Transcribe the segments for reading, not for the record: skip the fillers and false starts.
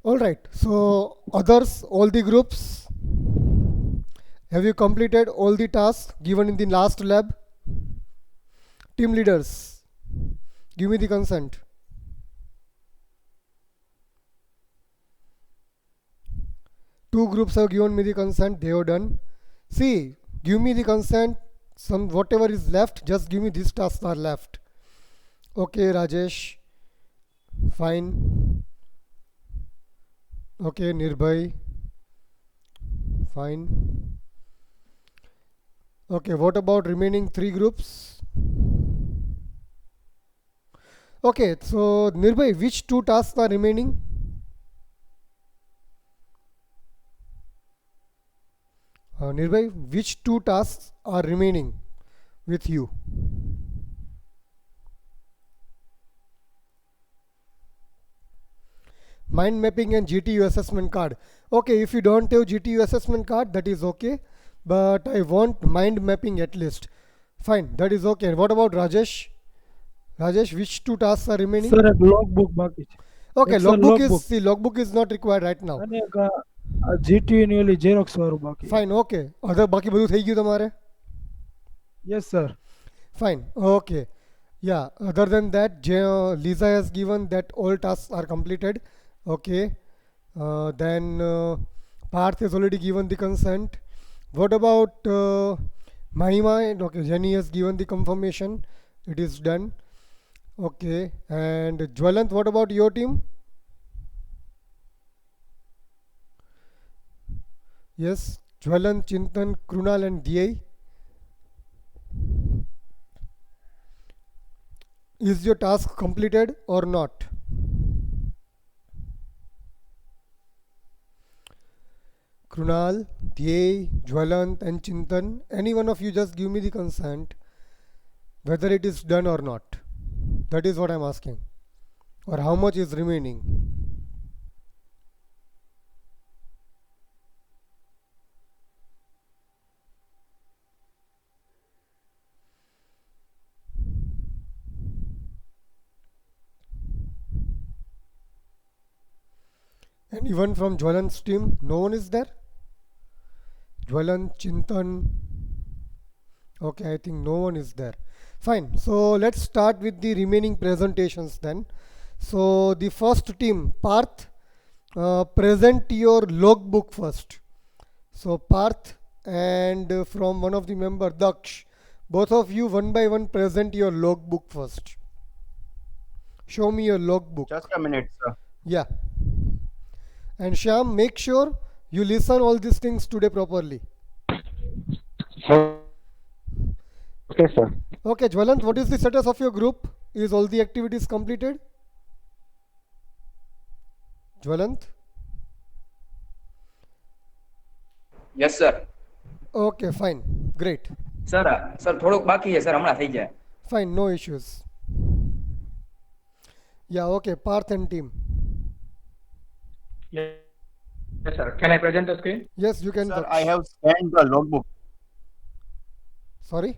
All right. So others, all the groups, have you completed all the tasks given in the last lab? Team leaders, give me the consent. Two groups have given me the consent. They have done. See, give me the consent. Some whatever is left, just give me these tasks are left. Okay, Rajesh. Fine. Okay, Nirbhay. Fine. Okay, what about remaining three groups? Okay, so Nirbhay, which two tasks are remaining? Nirbhay, which two tasks are remaining with you? Mind mapping and GTU assessment card. Okay, if you don't have GTU assessment card, that is okay. But I want mind mapping at least. Fine, that is okay. What about Rajesh? Rajesh, which two tasks are remaining? Sir એક logbook બાકી છે. Okay, એક sir logbook is logbook see logbook is not required right now. અને એક GTU ની ઓલી xerox વાળું બાકી. Fine, okay. Other બાકી બધું થઈ ગયું તમારે? Yes sir. Fine, okay. Yeah, other than that, Lisa has given that all tasks are completed. Okay. Then Parth has already given the consent. What about Mahima? Okay, Jenny has given the confirmation. It is done. Okay. And Jwalant, what about your team? Yes, Jwalant, Chintan, Krunal, and DI. Is your task completed or not? Krunal, Dhey, Jwalant, and Chintan, any one of you just give me the consent whether it is done or not. That is what I'm asking. Or how much is remaining. Anyone from Jwalant's team? No one is there? Jwalant, Chintan. Okay, I think no one is there. Fine. So let's start with the remaining presentations then. So the first team, Parth, present your logbook first. So Parth and from one of the member, Daksh, both of you one by one present your logbook first. Show me your logbook. Just a minute, sir. Yeah. And Shyam, make sure you listen all these things today properly. Okay, sir. Okay, Jwalant, what is the status of your group? Is all the activities completed? Jwalant? Yes, sir. Okay, fine. Great. Sir sir થોડુંક બાકી છે sir હમણાં થઈ જાય. Fine, no issues. Yeah, okay, Parth and team. Yes, sir. Can I present the screen? Yes, you can. Sir, Daksh. I have scanned the logbook. Sorry?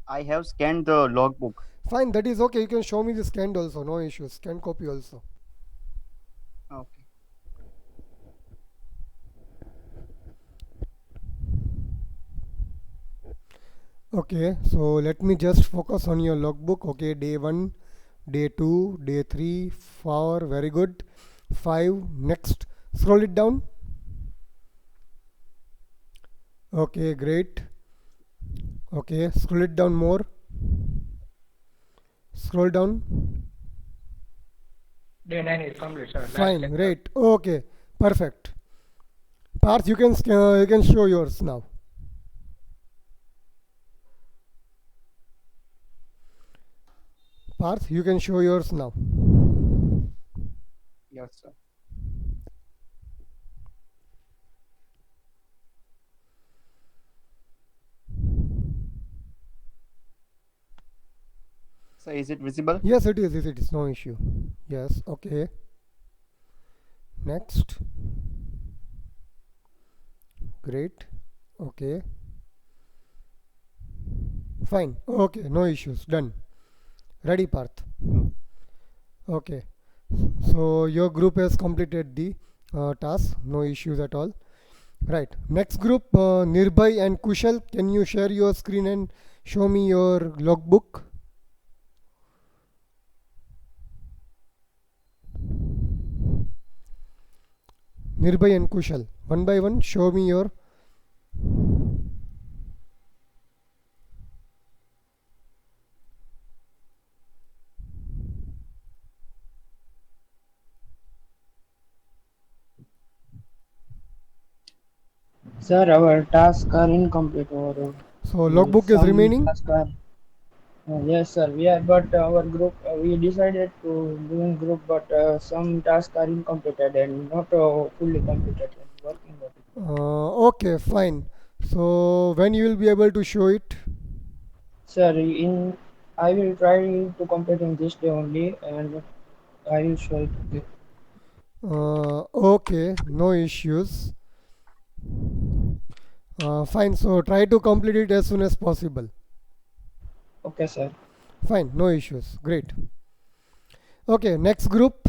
I have scanned the logbook. Fine, that is okay. You can show me the scanned also. No issues. Scan copy also. Okay. Okay, so let me just focus on your logbook. Okay, day 1, day 2, day 3, 4, very good. 5, next. Scroll it down. Okay, great. Okay, scroll it down more. Scroll down. Day 9 is complete, sir. Last Fine, lecture. great. Okay, perfect. Parth, you can show yours now. Parth, you can show yours now. Yes, sir. So is it visible? Yes, it is. It is no issue. Yes, okay. Next. Great. Okay. Fine. Okay, no issues. Done. Ready, Parth. Okay. So your group has completed the task, no issues at all. Right. Next group, Nirbhay and Kushal. Can you share your screen and show me your logbook? Nirbhay and Kushal. One by one, show me your. Sir, our tasks are incomplete or So logbook is some remaining. tasks are. Yes, sir. We are, but our group we decided to do in group, but some tasks are incompleted and not fully completed and working on it. Okay, fine. So when you will be able to show it? Sir, in I will try to complete in this day only, and I will show it. Okay, Okay, no issues. Fine. So try to complete it as soon as possible. okay, sir. Fine, no issues. Great. Okay, next group,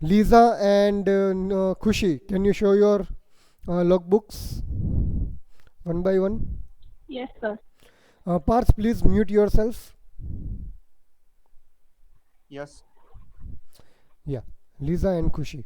Lisa and Khushi. Can you show your logbooks one by one? Yes, sir. Parth, please mute yourself. Yes. Yeah, Lisa and Khushi.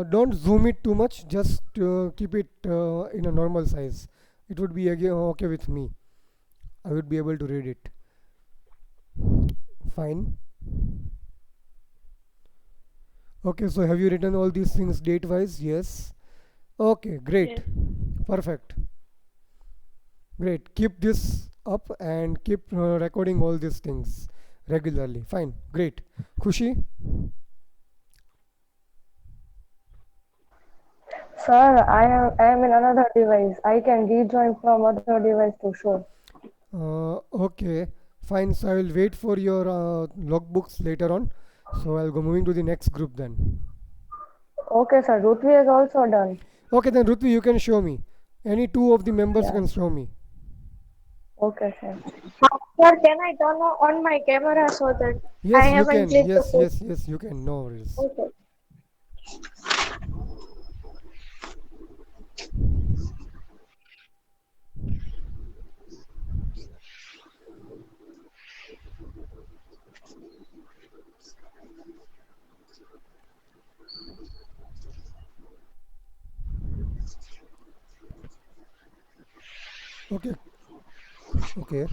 Don't zoom it too much, just keep it in a normal size. It would be again okay with me. I would be able to read it. Fine. Okay, so have you written all these things date wise? Yes. Okay, great. Yes. Perfect. Great. Keep this up and keep recording all these things regularly. Fine. Great. Khushi? Sir, I am in another device. I can rejoin from other device to show. Okay. Fine. So I will wait for your logbooks later on. So I'll go moving to the next group then. Okay, sir. Rutvi is also done. Okay, then Rutvi, you can show me. Any two of the members Yeah. can show me. Okay, sir. Sir, can I turn on my camera so that Yes, I you haven't can. clicked the Yes, code? yes, yes, you can. No worries. Okay. Okay. Okay.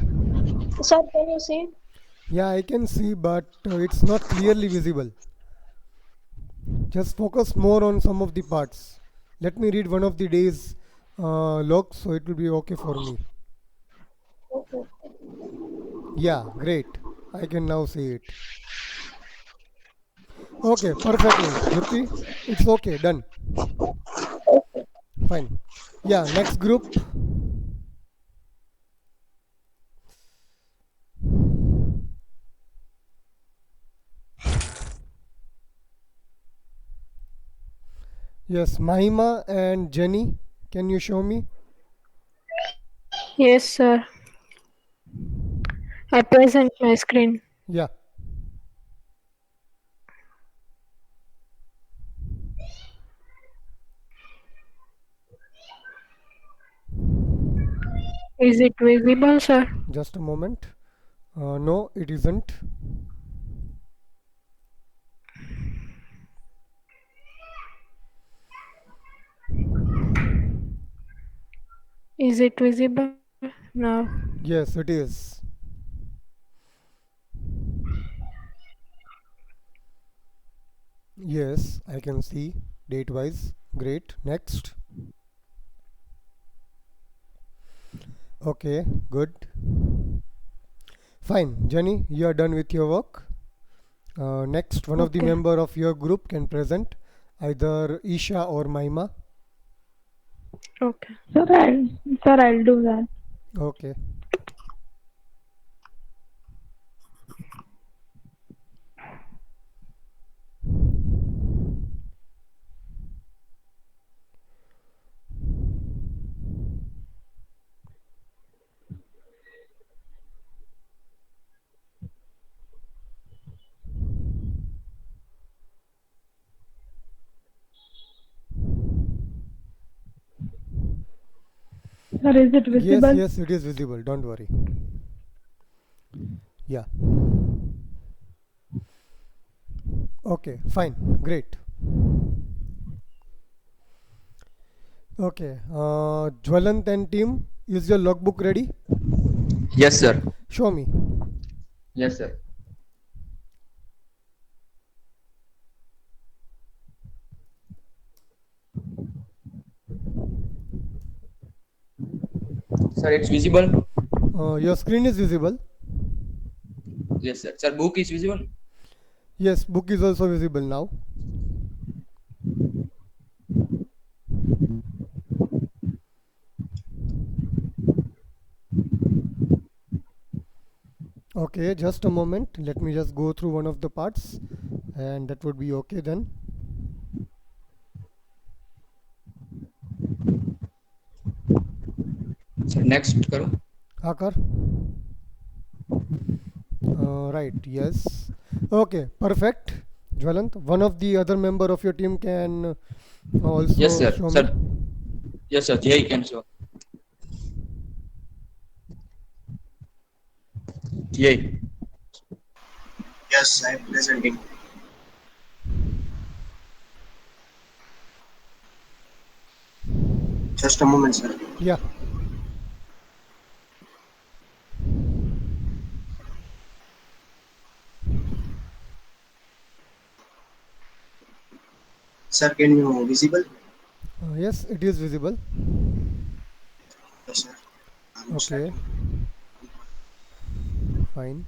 Sir, can you see? Yeah, I can see, but it's not clearly visible. Just focus more on some of the parts. Let me read one of the day's logs, so it will be okay for me. Okay. Yeah, great. I can now see it. Okay, perfectly. Jyoti, it's okay, done. Fine. Yeah, next group. Yes, Mahima and Jenny. Can you show me? Yes, sir. I present my screen. Yeah. Is it visible, sir? Just a moment. No, it isn't. Is it visible now? Yes, it is. Yes, I can see date wise. Great. Next. Okay, good. Fine. Jenny, you are done with your work. Next, one of the Okay. member of your group can present, either Isha or Maima. Okay. I'll do that. Okay. Sir, is it visible? Yes, it is visible. Don't worry. Yeah. Okay, fine. Great. Okay. Jwalant and team, is your logbook ready? Yes, sir. Show me. Yes, sir. Sir, it's visible. Your screen is visible. Yes, sir. Sir, book is visible. Yes, book is also visible now. Okay, just a moment. Let me just go through one of the parts, and that would be okay then. Sir, next करो. हाँ कर. Right, yes. Okay, perfect. Jwalant, one of the other member of your team can also Yes, sir. show Sir. me. Yes, sir. Jay can show. Jay. Yes, I am presenting. Just a moment, sir. Yeah. Sir, can you visible? Yes, it is visible. Yes, sir. Okay. Fine.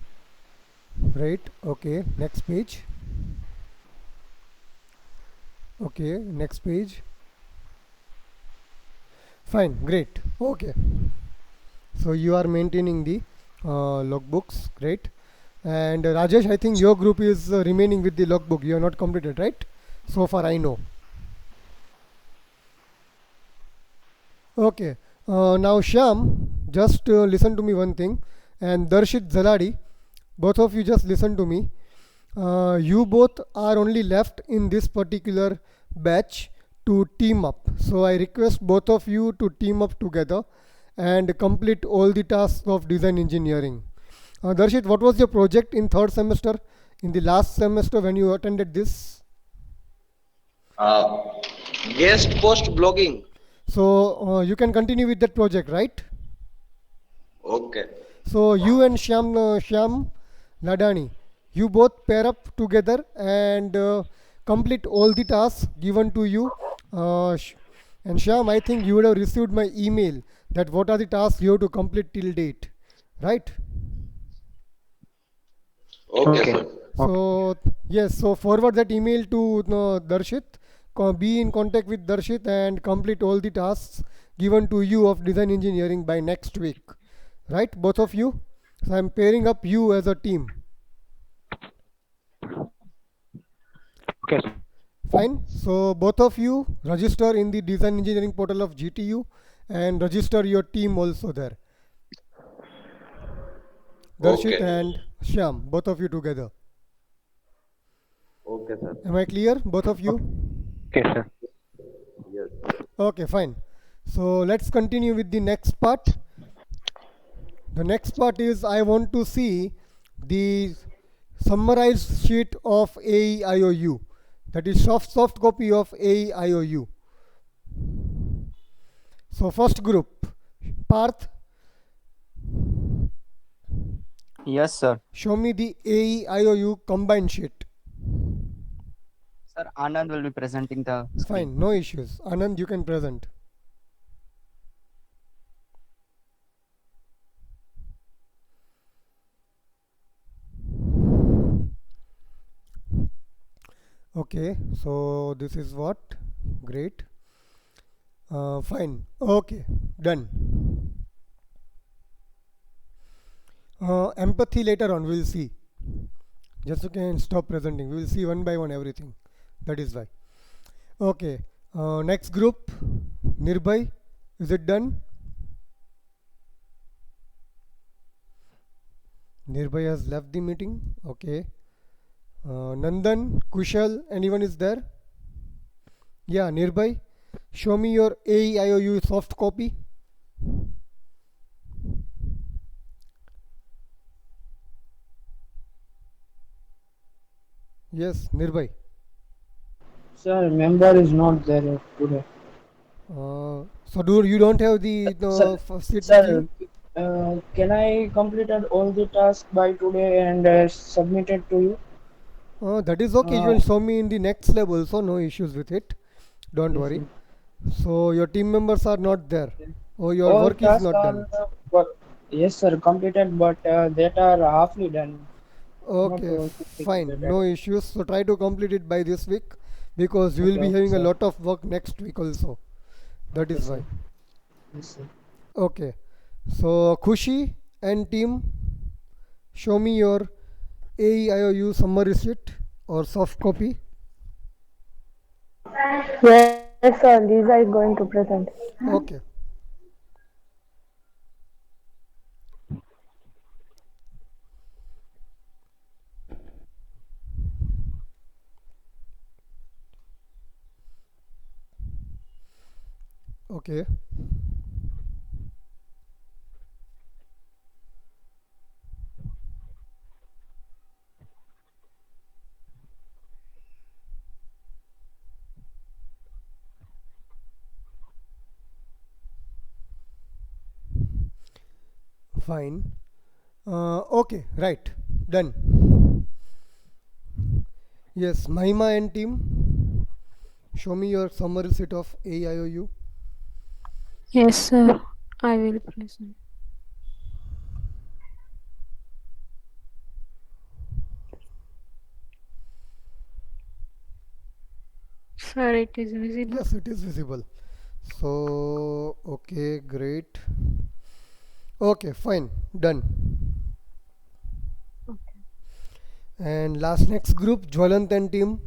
Right. Okay. Next page. Okay. Next page. Fine. Great. Okay. So you are maintaining the logbooks. Great. And Rajesh, I think your group is remaining with the logbook. You are not completed, right? So far I know. Okay. Now Shyam, just listen to me one thing. And Darshit Zaladi, both of you just listen to me. You both are only left in this particular batch to team up. So I request both of you to team up together and complete all the tasks of design engineering. Darshit, what was your project in third semester, in the last semester when you attended this? Guest post blogging. So you can continue with that project, right? Okay. So you and Shyam Ladani, you both pair up together and complete all the tasks given to you. And Shyam, I think you would have received my email that what are the tasks you have to complete till date, right? Okay, sir. So yes, so forward that email to Darshit. Be in contact with Darshit and complete all the tasks given to you of design engineering by next week, right? Both of you. So I'm pairing up you as a team. Okay. Fine. So both of you register in the design engineering portal of GTU and register your team also there. Darshit Okay. and Shyam, both of you together. Okay, sir. Am I clear? Both of you? Okay, sir. Yes. Okay, fine. So let's continue with the next part. The next part is I want to see the summarized sheet of AEIOU. That is soft copy of AEIOU. So first group, Parth, Yes, sir. show me the AEIOU combined sheet. Sir, Anand will be presenting the screen. Fine, no issues. Anand, you can present. Okay, so this is what? Great. Fine. Okay, done. Empathy later on, we'll see. Just you can stop presenting. We will see one by one everything. That is why. Okay. Next group, Nirbhay. Is it done? Nirbhay has left the meeting. Okay. Nandan, Kushal, anyone is there? Yeah, Nirbhay. Show me your AEIOU soft copy. Yes, Nirbhay. Sir, member is not there today. So you don't have the Sir, seat with you? sir, can I completed all the tasks by today and submit it to you? That is okay. You Uh, will show me in the next lab also. No issues with it. Don't yes, worry. sir. So your team members are not there. Or your All work is tasks not done. are yes, sir, completed, but that are halfly done, not Okay, fully fine. completed. No issues. So try to complete it by this week because you will Okay, be okay, having a sir. lot of work next week also. That Okay, is sir. why. Yes, sir. Okay. So Khushi and team, show me your AEIOU summary sheet or soft copy. Yes, sir. Lisa is going to present. Okay. Okay. Fine. Okay. Right. Done. Yes. Mahima and team, show me your summary sheet of AEIOU. Yes, sir. I will present. Sir, it is visible. Yes, it is visible. So, okay, great. Okay, fine, done. Okay. And last next group, Jwalant and team.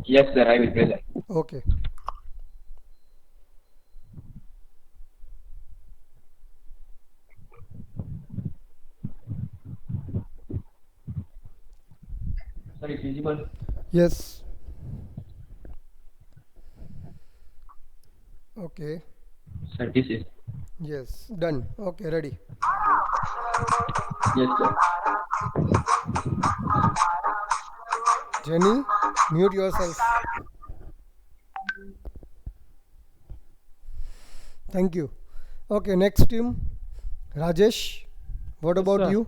Yes, sir. I will present. Okay, Sir, it's visible. yes. Okay, Sir, this is. yes, done. Okay, ready. Yes, sir. Jenny, mute yourself. Thank you. Okay, next team, Rajesh. What Yes, about sir. you?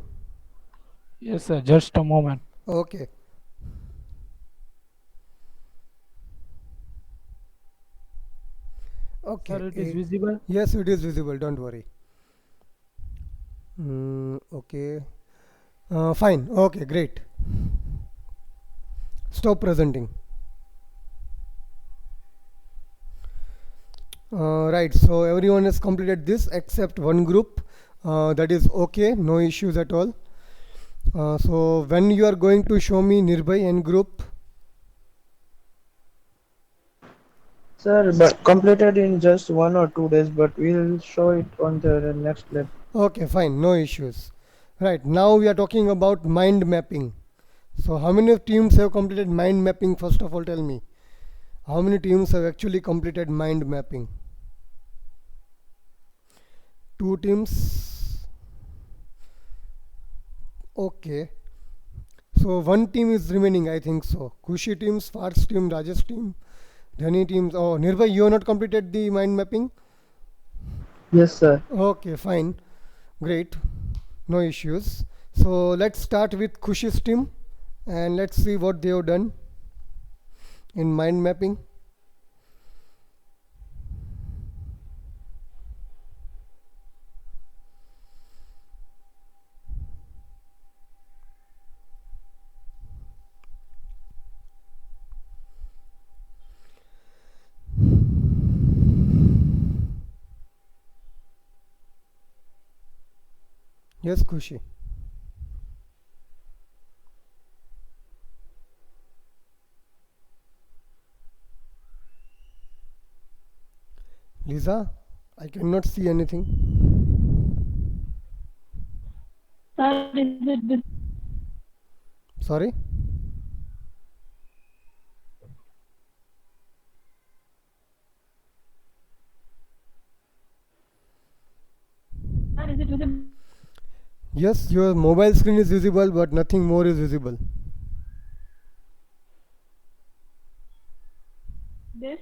Yes, sir. Just a moment. Okay, okay. Sir, it is visible. Yes, it is visible. Don't worry. Okay. Fine. Okay, great. Stop presenting. Right, so everyone has completed this except one group. That is okay, no issues at all. So when you are going to show me Nirbhay and group, Sir, but completed in just 1 or 2 days, but we'll show it on the next lab. okay, fine, no issues. Right, now we are talking about mind mapping. So how many teams have completed mind mapping? First of all, tell me. How many teams have actually completed mind mapping? Two teams. Okay. So one team is remaining, I think so. Kushi team, Sparks team, Rajesh team, Dhani teams. Oh, Nirbhay, you have not completed the mind mapping? Yes, sir. Okay, fine. Great. No issues. So let's start with Kushi's team and let's see what they have done in mind mapping. Yes, Kushi. Lisa, I cannot see anything. Sir, is it visible? Sorry? Sir, is it visible? Yes, your mobile screen is visible, but nothing more is visible. This?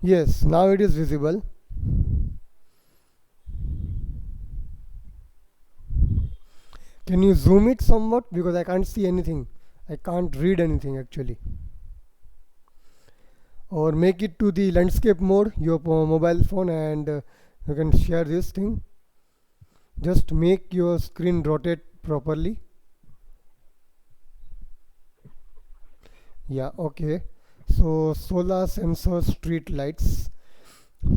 Yes, now it is visible. Can you zoom it somewhat? Because I can't see anything. I can't read anything actually. Or make it to the landscape mode, your mobile phone, and you can share this thing. Just make your screen rotate properly. Yeah, okay. So solar sensor street lights,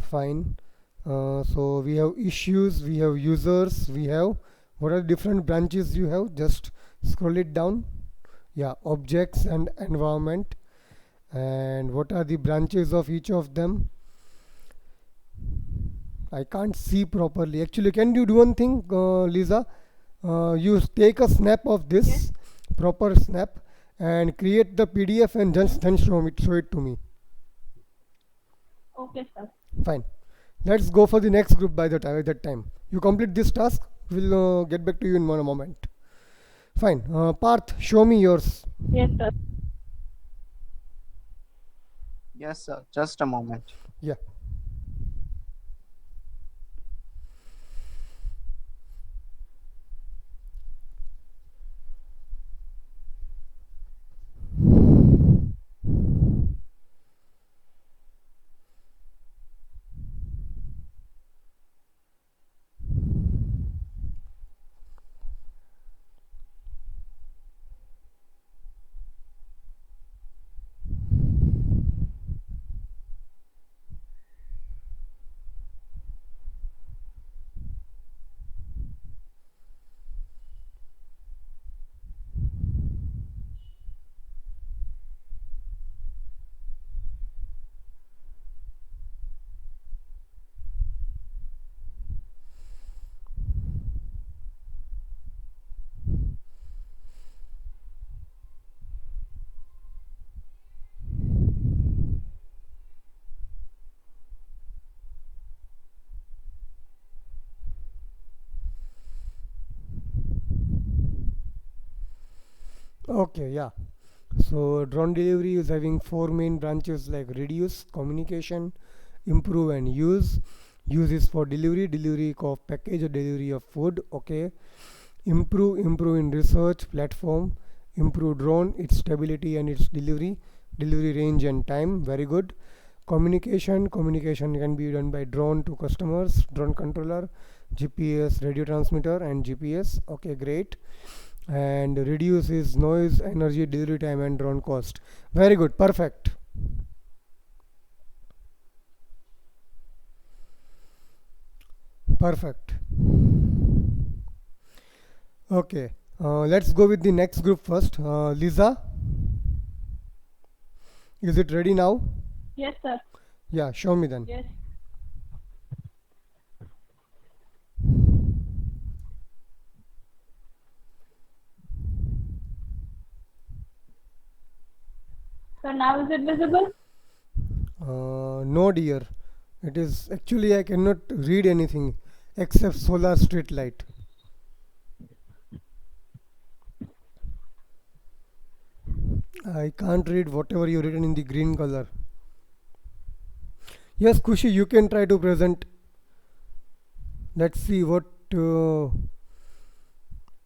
fine. So we have issues, we have users, we have what are the different branches you have? Just scroll it down. Yeah, objects and environment. And what are the branches of each of them? I can't see properly. Actually, can you do one thing, Lisa? You take a snap of this, proper snap, and create the PDF and just then show it to me. Okay, sir. Fine. Let's go for the next group by that time. You complete this task. We'll get back to you in one moment. Fine. Parth, show me yours. Yes, sir. Yes, sir. Just a moment. Yeah. Okay, yeah. So drone delivery is having four main branches like reduce, communication, improve and use. Use is for delivery of package or delivery of food. Okay. Improve in research platform. Improve drone, its stability and its delivery range and time. Very good. Communication can be done by drone to customers, drone controller, GPS, radio transmitter and GPS. Okay, great. And reduce is noise, energy, delivery time and drone cost. Very good, perfect. Perfect. Okay, let's go with the next group first. Lisa, is it ready now? Yes, sir. Yeah, show me then. Yes. So now is it visible? No dear, it is actually I cannot read anything except solar street light. I can't read whatever you written in the green color. Yes, Kushi, you can try to present. Let's see what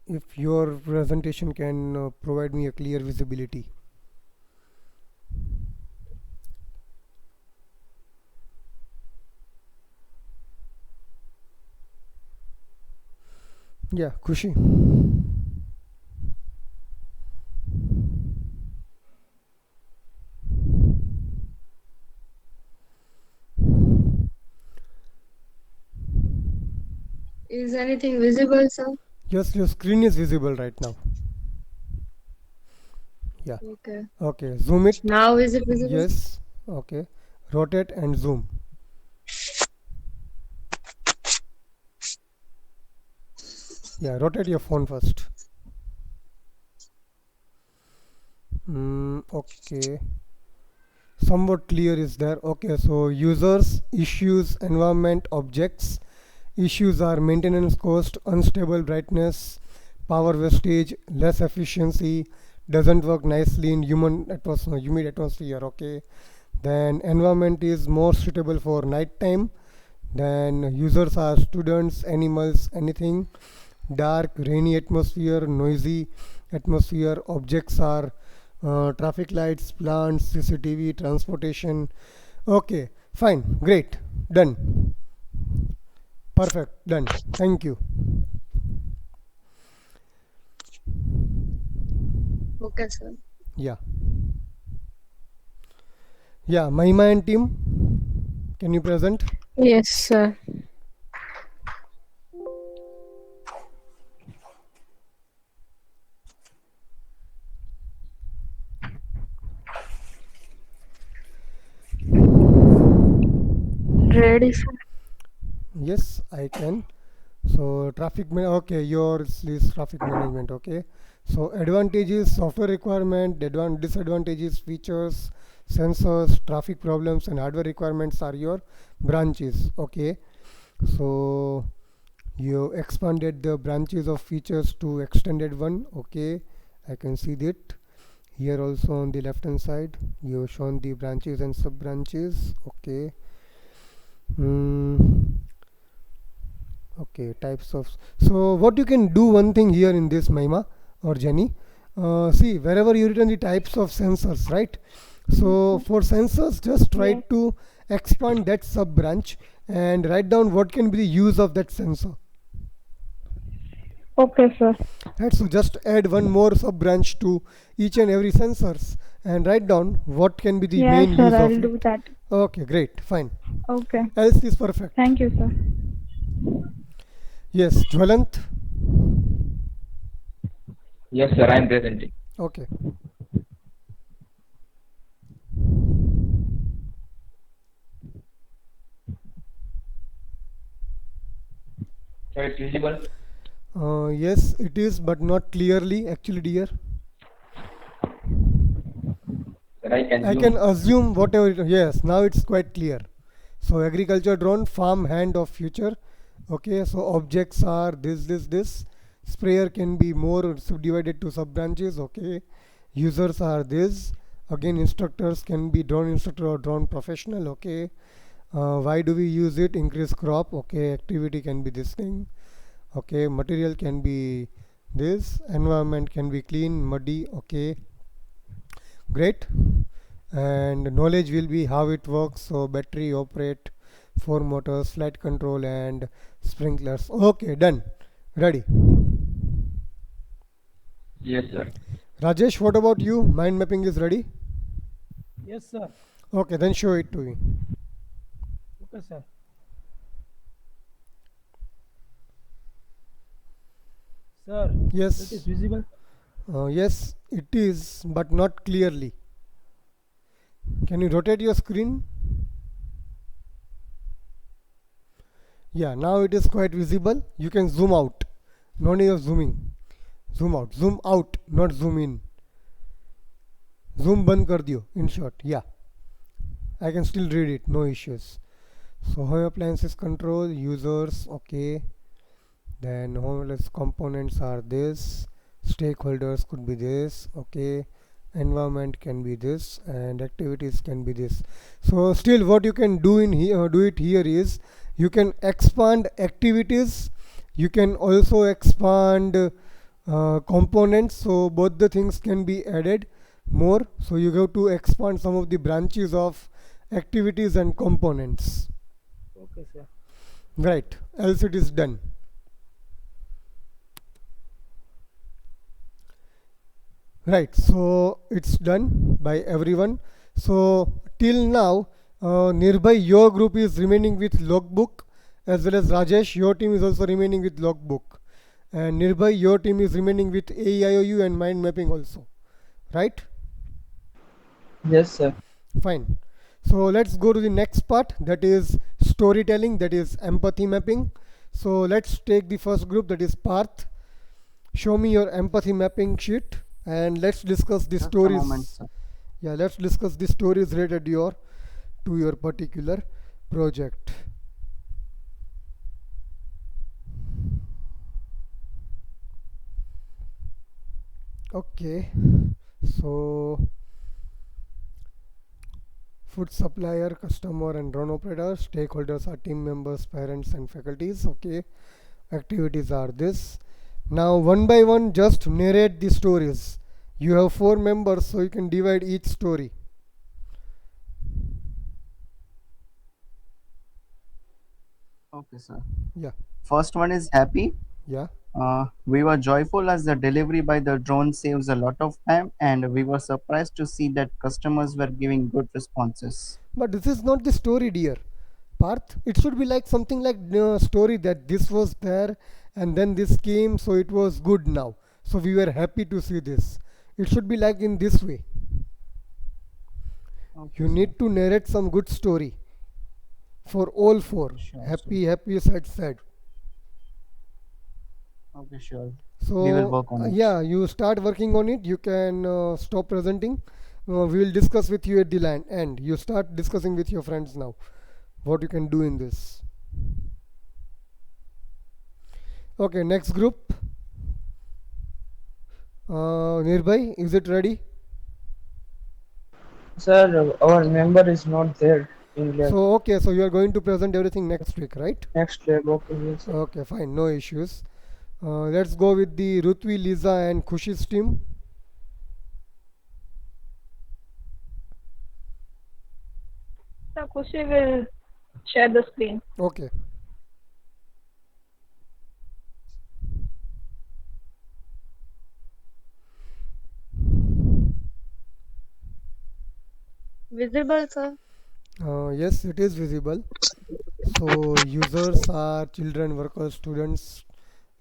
if your presentation can provide me a clear visibility. Yeah, Kushi. Is anything visible, sir? Yes, your screen is visible right now. Yeah. Okay. Okay, zoom it. Now is it visible? Yes. Okay. Rotate and zoom. Yeah, rotate your phone first. Okay. Somewhat clear is there. Okay, so users, issues, environment, objects, Issues are maintenance cost, unstable brightness, power wastage, less efficiency, doesn't work nicely in humid atmosphere. Okay, then environment is more suitable for night time. Then users are students, animals, anything. Dark, rainy atmosphere, noisy atmosphere. Objects are traffic lights, plants, CCTV, transportation. Okay, fine, great, done, perfect, done. Thank you. Okay, sir. Yeah, yeah, Mahima and team, can you present? Yes, sir. Ready, sir? Yes, I can. So okay, yours is traffic management. Okay, so advantages, software requirement, disadvantages, features, sensors, traffic problems, and hardware requirements are your branches. Okay, so you expanded the branches of features to extended one. Okay, I can see that here also on the left hand side you have shown the branches and sub branches. Okay. Okay, types of, so what you can do one thing here in this, Mahima or Jenny, see wherever you written the types of sensors, right? So for sensors just try Yeah. to expand that sub branch and write down what can be the use of that sensor. Okay, sir. Right, so just add one more sub branch to each and every sensors and write down what can be the Yeah, main sir, use I'll of do it. that. Okay, great, fine, Okay. else is perfect. Thank you, sir. Yes, Jwalant. Yes, sir, I am presenting. Okay. Sir, it's visible. Yes, it is, but not clearly, actually, dear. Sir, I can I zoom. can assume whatever. Yes, now it's quite clear. So, agriculture drone, farm hand of future. Okay, so objects are this. Sprayer can be more subdivided to sub branches. Okay, users are this. Again, instructors can be drone instructor or drone professional. Okay, why do we use it? Increase crop. Okay, activity can be this thing. Okay, material can be this, environment can be clean, muddy. Okay, great. And knowledge will be how it works, so battery operate, 4 motors, flight control, and sprinklers. Okay, done, ready. Yes, sir. Rajesh, what about you? Mind mapping is ready. Yes, sir. Okay, then show it to me. Okay, sir. Sir, it is Yes, visible. yes, it is, but not clearly. Can you rotate your screen? Yeah, now it is quite visible. You can zoom out. No need of zooming. Zoom out. Zoom out, not zoom in. Zoom बंद कर दियो. In short, yeah. I can still read it. No issues. So home appliances control, users, okay. Then homeless components are this. Stakeholders could be this, okay. Environment can be this, and activities can be this. So still, what you can do in here, do it here is you can expand activities. You can also expand components. So both the things can be added more. So you have to expand some of the branches of activities and components. Okay, sir. Right, else it is done. Right, so it's done by everyone. So till now, Nirbhay, your group is remaining with logbook, as well as Rajesh, your team is also remaining with logbook, and Nirbhay, your team is remaining with AEIOU and mind mapping also. Right? Yes, sir. Fine. So let's go to the next part, that is storytelling, that is empathy mapping. So let's take the first group, that is Parth. Show me your empathy mapping sheet and let's discuss the Just a stories. moment, sir. Yeah, let's discuss the stories related to your particular project. Okay, so food supplier, customer, and drone operator. Stakeholders are team members, parents, and faculties. Okay, activities are this. Now, one by one, just narrate the stories. You have 4 members, so you can divide each story. Okay, sir. Yeah, First one is happy. yeah. We were joyful as the delivery by the drone saves a lot of time, and we were surprised to see that customers were giving good responses. But this is not the story, dear. Parth, it should be like something like story that this was there and then this came, so it was good now. So we were happy to see this. It should be like in this way. Okay, You sir. need to narrate some good story for all 4. Sure, Happy, happy, sad, sad. Okay, sure. So We will work on it. yeah, you start working on it. You can stop presenting. We will discuss with you at the end. You start discussing with your friends now what you can do in this. Okay, next group. Nirbhai, is it ready? Sir, our member is not there in lab. So okay, so you are going to present everything next week, right? Next lab, okay, yes, sir. Okay, fine, no issues. Let's go with the Rutvi, Lisa, and Khushi's team. So Kushi will share the screen. Okay. Visible, sir? Yes, it is visible. So users are children, workers, students,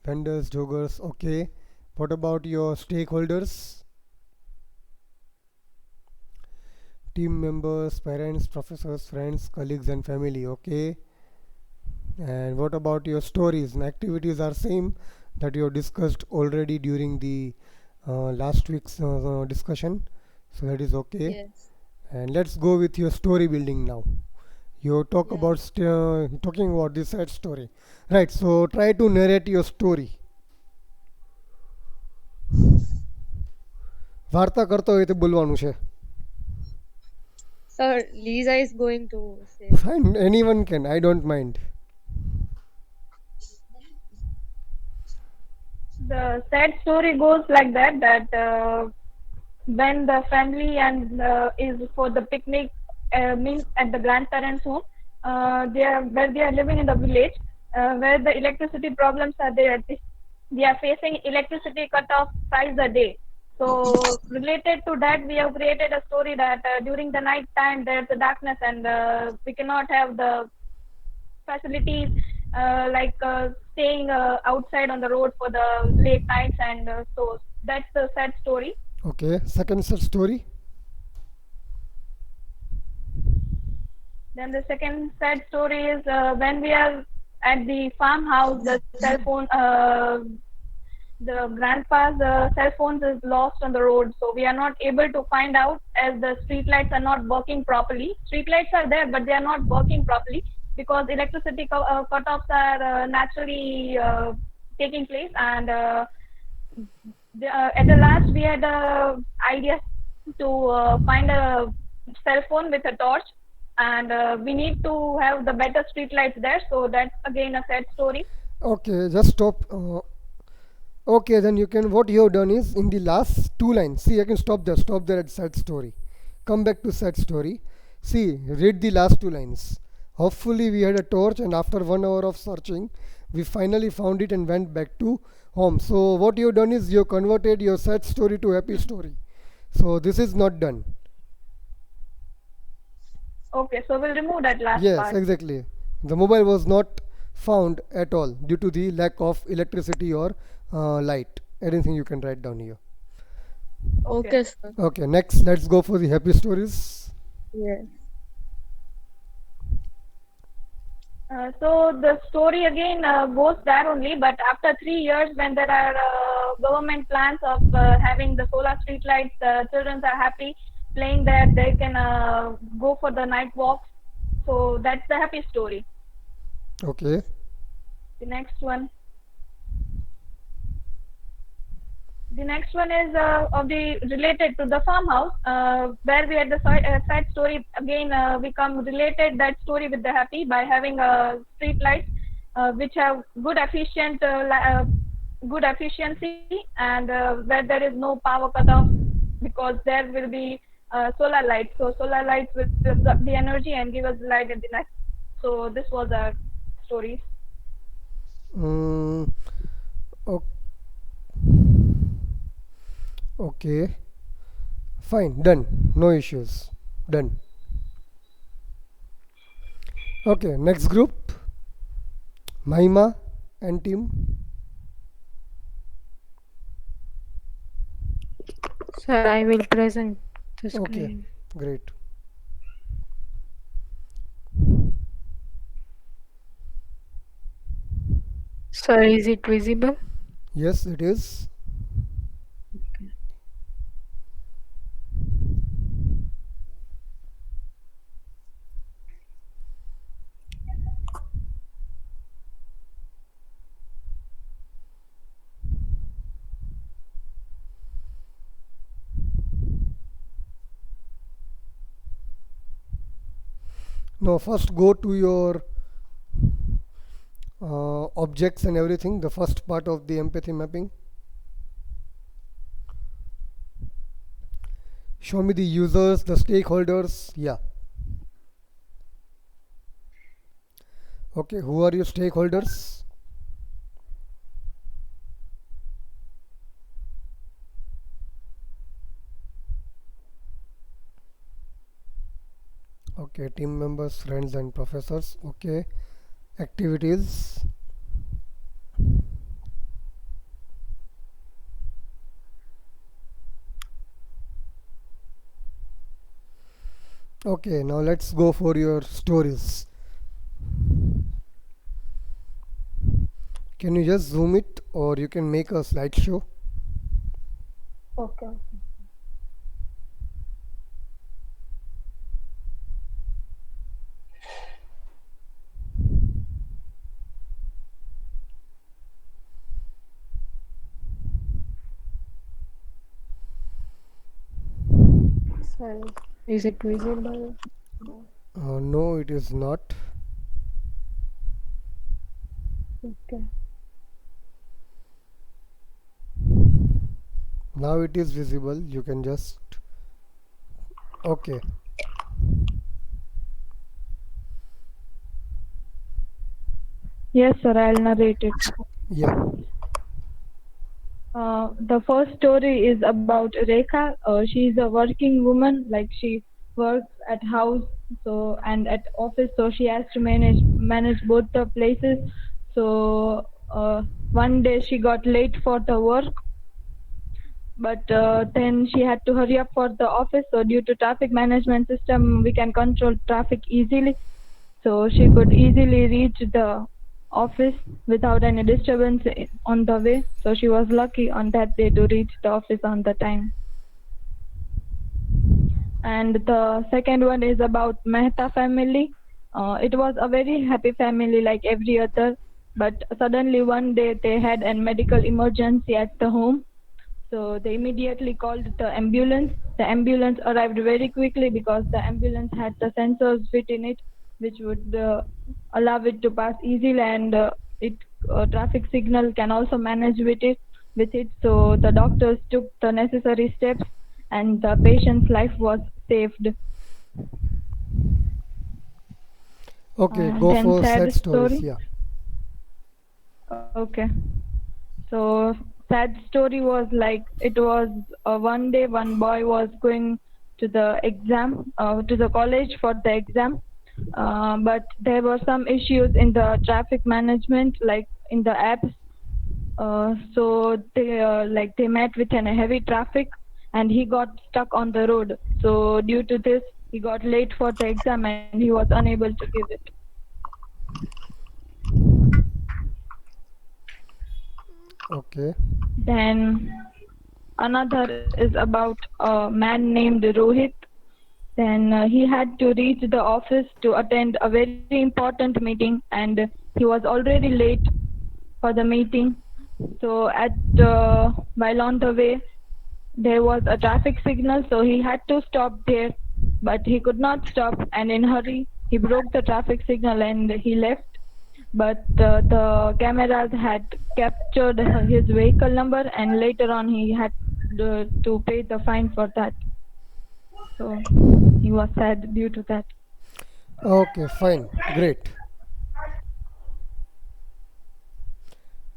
vendors, joggers. Okay. What about your stakeholders? Team members, parents, professors, friends, colleagues, and family. Okay. And what about your stories and activities are same that you have discussed already during the last week's discussion. So that is okay. Yes. And let's go with your story building now. You talk Yeah. about talking about the sad story, right? So try to narrate your story. વાર્તા કરતો હોય તો બોલવાનું છે. Sir, Lisa is going to say. Fine, anyone can. I don't mind. The sad story goes like that when the family and is for the picnic means at the grandparents home, where they are living in the village, where the electricity problems are there. They are facing electricity cut off twice a day. So related to that, we have created a story that during the night time there's a darkness and we cannot have the facilities like staying outside on the road for the late nights, and so that's the sad story. Okay, second sad story. Then the second sad story is when we are at the farmhouse, the cell phone, the grandpa's cell phones is lost on the road, so we are not able to find out as the street lights are not working properly. Street lights are there, but they are not working properly because electricity cut-offs are naturally taking place. And at the last, we had a idea to find a cell phone with a torch, and we need to have the better street lights there. So that's again a sad story. Okay, just stop. Okay, then you can. What you have done is in the last 2 lines. See, I can stop there. Stop there at sad story. Come back to sad story. See, read the last 2 lines. Hopefully, we had a torch, and after 1 hour of searching, we finally found it and went back to home. So, what you have done is you have converted your sad story to happy story. So, this is not done. Okay, so we'll remove that last Yes, part. exactly. The mobile was not found at all due to the lack of electricity or light. Anything you can write down here. Okay, sir. Okay, next let's go for the happy stories. Yes. So the story again goes there only, but after 3 years, when there are government plans of having the solar street lights, children are happy playing there. They can go for the night walks. So that's the happy story. Okay. The next one. The next one is of the related to the farmhouse, where we had the sad story again. We come related that story with the happy by having street lights, which have good good efficiency, and where there is no power cut off, because there will be solar lights. So solar lights will absorb the energy and give us light at the night. So this was our stories. Mm, o- okay, fine, done. No issues. Done. Okay, next group, Mahima and team. Sir, I will present the Okay, screen. great. Sir, is it visible? Yes, it is. Now, first go to your objects and everything, the first part of the empathy mapping. Show me the users, the stakeholders. Yeah. Okay, who are your stakeholders? Okay, team members, friends, and professors. Okay, activities. Okay, now let's go for your stories. Can you just zoom it, or you can make a slideshow? Okay. Sir, is it visible? No, it is not. Okay. Now it is visible. You can just. Okay. Yes, sir, I'll narrate it. Yeah. The first story is about Rekha. She's a working woman, like she works at house so and at office, so she has to manage both the places. So one day she got late for the work, but then she had to hurry up for the office. So due to traffic management system, we can control traffic easily. So she could easily reach the office without any disturbance on the way. So she was lucky on that day to reach the office on the time. And the second one is about Mehta family. It was a very happy family like every other, but suddenly one day they had a medical emergency at the home. So they immediately called the ambulance. The ambulance arrived very quickly because the ambulance had the sensors fit in it, which would allow it to pass easily, and traffic signal can also manage with it. So the doctors took the necessary steps, and the patient's life was saved. Okay, go Then for sad sad stories. story. Yeah. Okay. So sad story was like it was one day one boy was going to the exam to the college for the exam, but there were some issues in the traffic management, like in the apps. So they met with a heavy traffic, and he got stuck on the road. So due to this, he got late for the exam and he was unable to give it. Okay. Then another is about a man named Rohit. Then he had to reach the office to attend a very important meeting, and he was already late for the meeting. So while on the way, there was a traffic signal, so he had to stop there, but he could not stop, and in hurry he broke the traffic signal and he left. But the cameras had captured his vehicle number, and later on he had to pay the fine for that. So he was sad due to that. Okay, fine, great.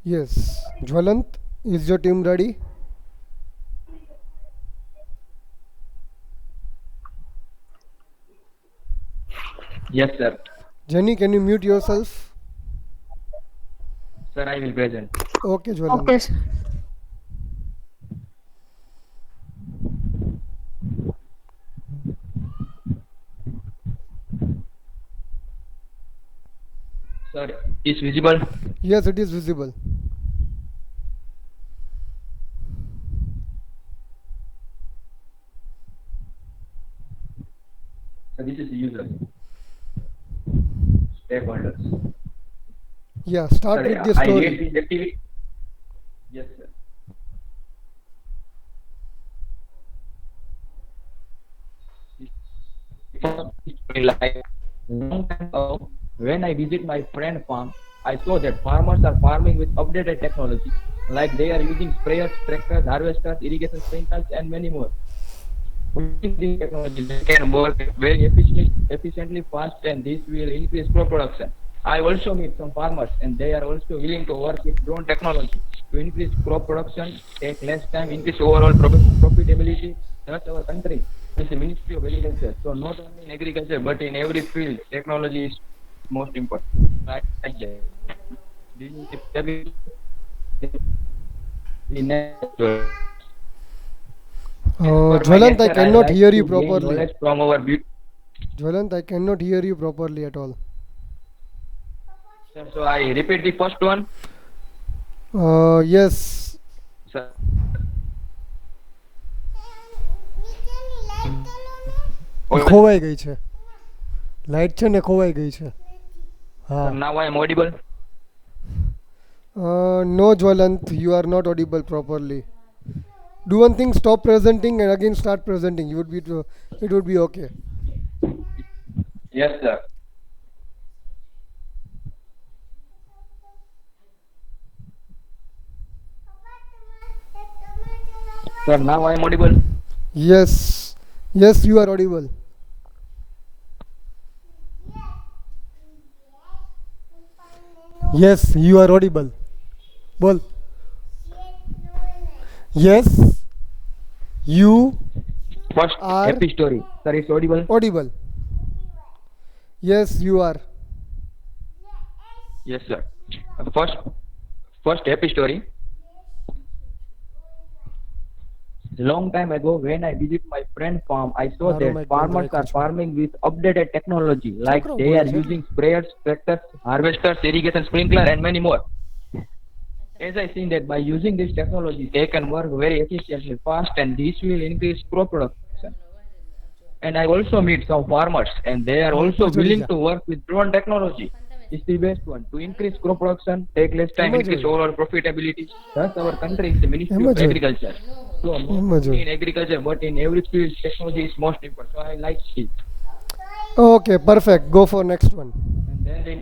Yes, Jwalant, is your team ready? Yes, sir. Jenny, can you mute yourself? Sir, I will present. Okay, Jwalant. Okay, sir. Sir, is visible? Yes, it is visible. So this is user. Stakeholders. Yeah, start Sir, with the I story. read the activity. Yes, sir. Like long time ago, when I visit my friend farm, I saw that farmers are farming with updated technology, like they are using sprayers, tractors, harvesters, irrigation sprinklers, and many more. Using this technology, they can work very efficiently, fast, and this will increase crop production. I also meet some farmers, and they are also willing to work with drone technology to increase crop production, take less time, increase overall profitability. Thus, our country is the Ministry of Agriculture. So, not only in agriculture, but in every field, technology is most important. Right? Like that. This is the next. Jwalant, I cannot like hear you to gain properly. knowledge from our Jwalant, I cannot hear you properly at all. So I repeat the first one. Yes. Sir. ખોવાઈ ગઈ છે light છે ને ખોવાઈ ગઈ છે હા Now I am audible. No, Jwalant, you are not audible properly. Do one thing, stop presenting and again start presenting. It would be okay. Yes, sir. Sir, now I am audible. Yes, yes, you are audible. Yes, you are audible. બોલ. Yes, you First are happy story. Sir, it's audible. audible. Yes, you are. Yes, sir. First happy story. Long time ago, when I visit my friend farm, I saw that farmers are farming with updated technology, like they are using sprayers, tractors, harvesters, irrigation sprinkler, and many more. As I seen that by using this technology, they can work very efficiently, fast, and this will increase crop production. And I also meet some farmers, and they are also willing to work with drone technology. It's the best one to increase crop production, take less time, increase overall profitability. Thus, our country is the Ministry of Agriculture. So, not only in agriculture, but in every field, technology is most important. So, I like it. Okay, perfect. Go for next one. And then,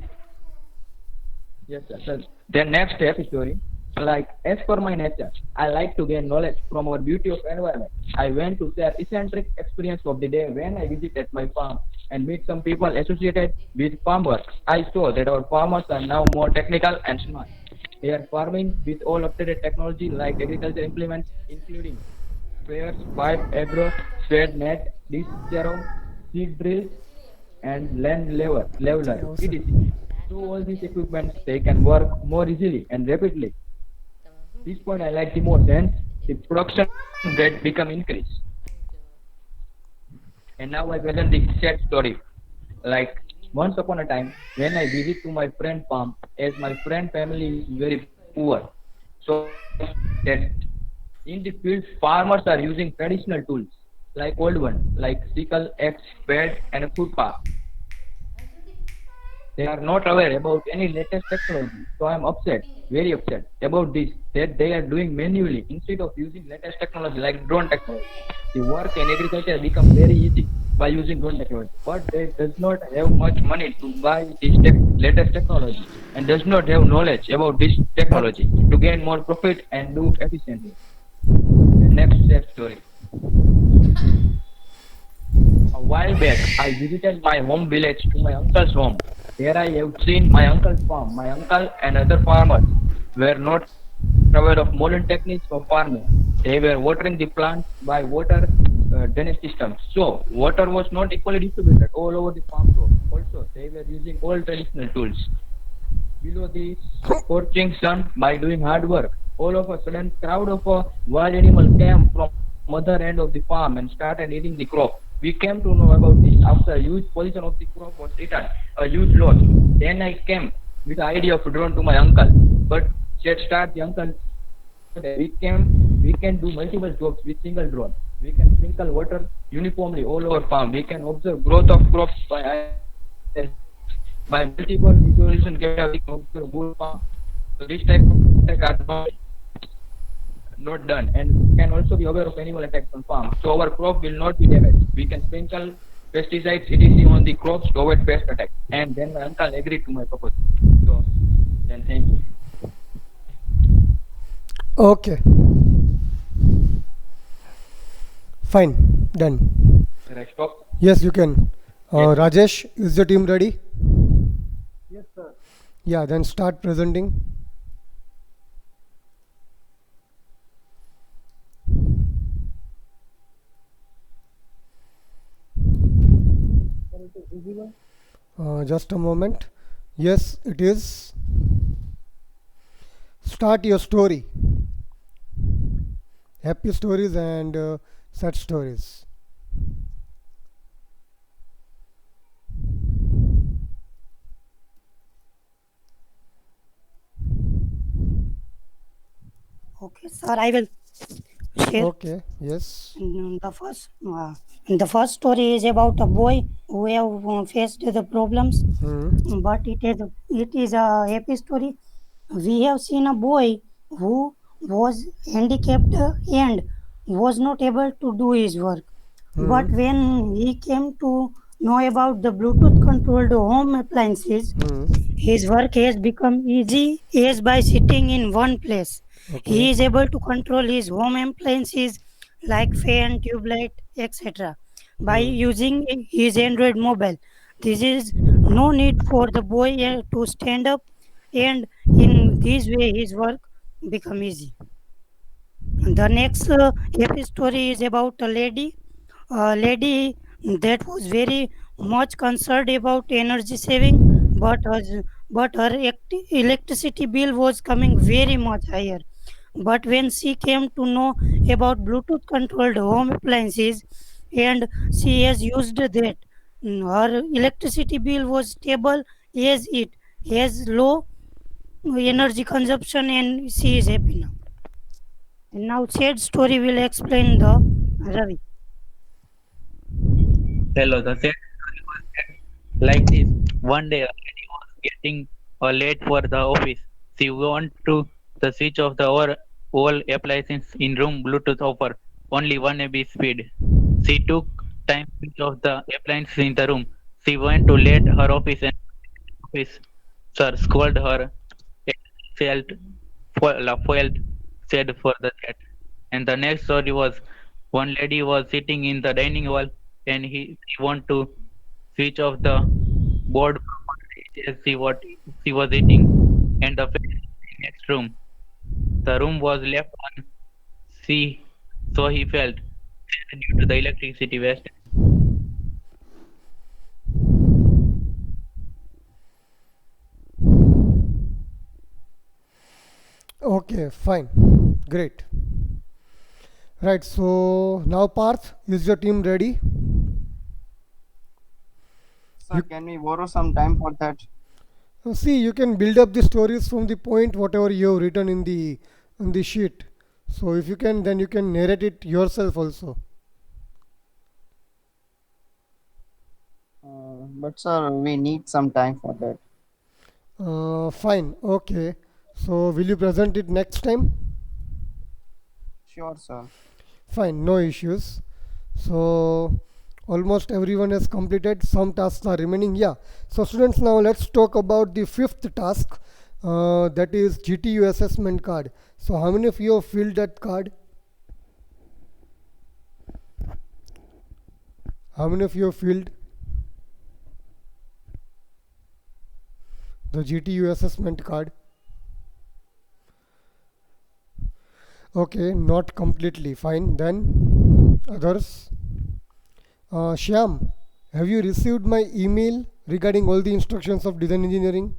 yes, sir. Then next happy story. Like, as per my nature, I like to gain knowledge from our beauty of environment. I went to share eccentric experience of the day when I visited my farm and meet some people associated with farm work. I saw that our farmers are now more technical and smart. They are farming with all updated technology like agriculture implements, including sprayers, pipe, agro, shade net, dish zero, seed drills, and land leveler, etc. Through all these equipments, they can work more easily and rapidly. This point I like the most, and the production rate become increased. And now I present the sad story. Like once upon a time, when I visit to my friend farm, as my friend family is very poor, so that in the field farmers are using traditional tools like old one, like sickle, axe, spade, and a foot path. They are not aware about any latest technology. So I am upset, very upset about this, that they are doing manually instead of using latest technology like drone technology. The work in agriculture become very easy by using drone technology, but they does not have much money to buy this latest technology and does not have knowledge about this technology to gain more profit and do efficiently. The next step story. A while back, I visited my home village to my uncle's home. There I have seen my uncle's farm. My uncle and other farmers were not aware of modern techniques of farming. They were watering the plants by water drainage systems. So, water was not equally distributed all over the farm road. Also, they were using old traditional tools. Below the scorching sun, by doing hard work, all of a sudden, crowd of wild animals came from other end of the farm and started eating the crop. We came to know about this after a huge portion of the crop was eaten, a huge loss. Then I came with the idea of drone to my uncle, but said start the uncle. We can do multiple jobs with single drone. We can sprinkle water uniformly all over farm. We can observe growth of crops by multiple visualization data. We can observe whole farm. So this type of attack are not done, and can also be aware of animal attacks on farm. So our crop will not be damaged. We can sprinkle pesticides etc. on the crops to avoid pest attack. And then my uncle agreed to my proposal. So then thank you. Okay. Fine. Done. Can I stop? Yes, you can. Yes. Rajesh, is the team ready? Yes, sir. Yeah, then start presenting. Sir, it is visible. Just a moment. Yes, it is. Start your story. Happy stories and sad stories. Okay, sir, I will share. Okay, yes. The first story is about a boy who have faced the problems, but it is a happy story. We have seen a boy who was handicapped and was not able to do his work. But when he came to know about the Bluetooth controlled home appliances, his work has become easy as by sitting in one place. He is able to control his home appliances like fan, tube light, etc. by using his Android mobile. This is no need for the boy to stand up, and in this way his work become easy. The next happy story is about a lady that was very much concerned about energy saving, but her electricity bill was coming very much higher. But when she came to know about Bluetooth controlled home appliances and she has used that, her electricity bill was stable as it has low energy consumption and she is happy now. And now sad story will explain the Ravi. Hello, the sad story was like this. One day, a lady was getting late for the office. She wanted to the switch off the all appliances in room Bluetooth offer only 1 MB speed. She took time to switch off the appliances in the room. She went to let her office sir scolded her and felt foiled said for the chat. And the next story was one lady was sitting in the dining hall and he wanted to switch off the board as she was eating and the fan in the next room. The room was left on C, so he felt sad due to the electricity waste. Okay, fine. Great. Right, so now Parth, is your team ready? Sir, can we borrow some time for that? See, you can build up the stories from the point whatever you have written in the sheet. So if you can, then you can narrate it yourself also. But sir, we need some time for that. Fine. Okay. So will you present it next time? Sure, sir. Fine. No issues. So almost everyone has completed. Some tasks are remaining. Yeah. So students, now let's talk about the fifth task. That is GTU assessment card. So how many of you have filled that card? How many of you have filled the GTU assessment card? Okay, not completely. Fine. Then others. Shyam, have you received my email regarding all the instructions of design engineering?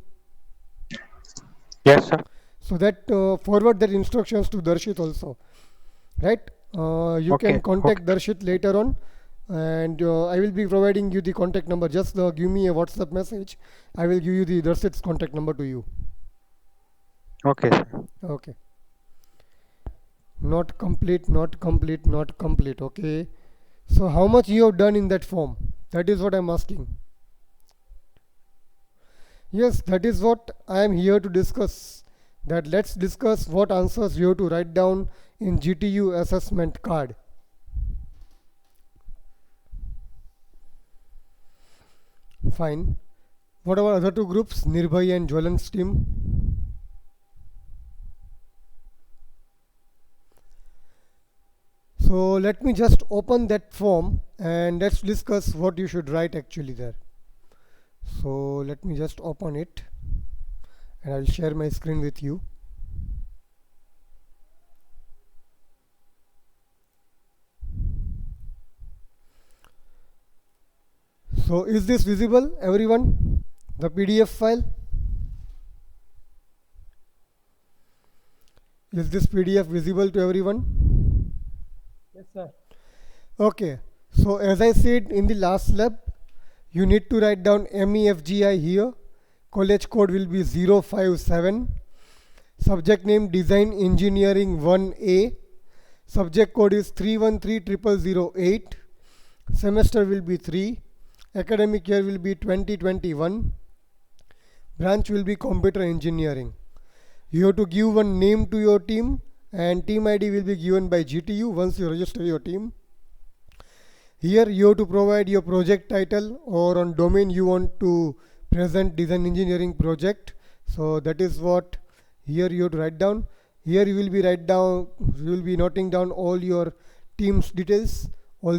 Yes, sir. So that forward that instructions to Darshit also, right? You Okay. can contact Darshit later on, and I will be providing you the contact number. Just give me a WhatsApp message. I will give you the Darshit's contact number to you. Okay, sir. Okay. Not complete, not complete, not complete. Okay. So how much you have done in that form? That is what I'm asking. Yes, that is what I am here to discuss. That let's discuss what answers you have to write down in GTU assessment card. Fine. What about other two groups, Nirbhay and Jwalan's team? So let me just open that form and let's discuss what you should write actually there. So let me just open it and I'll share my screen with you. So is this visible, everyone? The PDF file? Is this PDF visible to everyone? Yes, sir. Okay. So as I said in the last lab, you need to write down MEFGI here. College code will be 057. Subject name Design Engineering 1A. Subject code is 3130008. Semester will be 3. Academic year will be 2021. Branch will be Computer Engineering. You have to give one name to your team and team ID will be given by GTU once you register your team. Here you have to provide your project title or on domain you want to present design engineering project. So that is what here you have to write down. Here you will be noting down all your team's details, all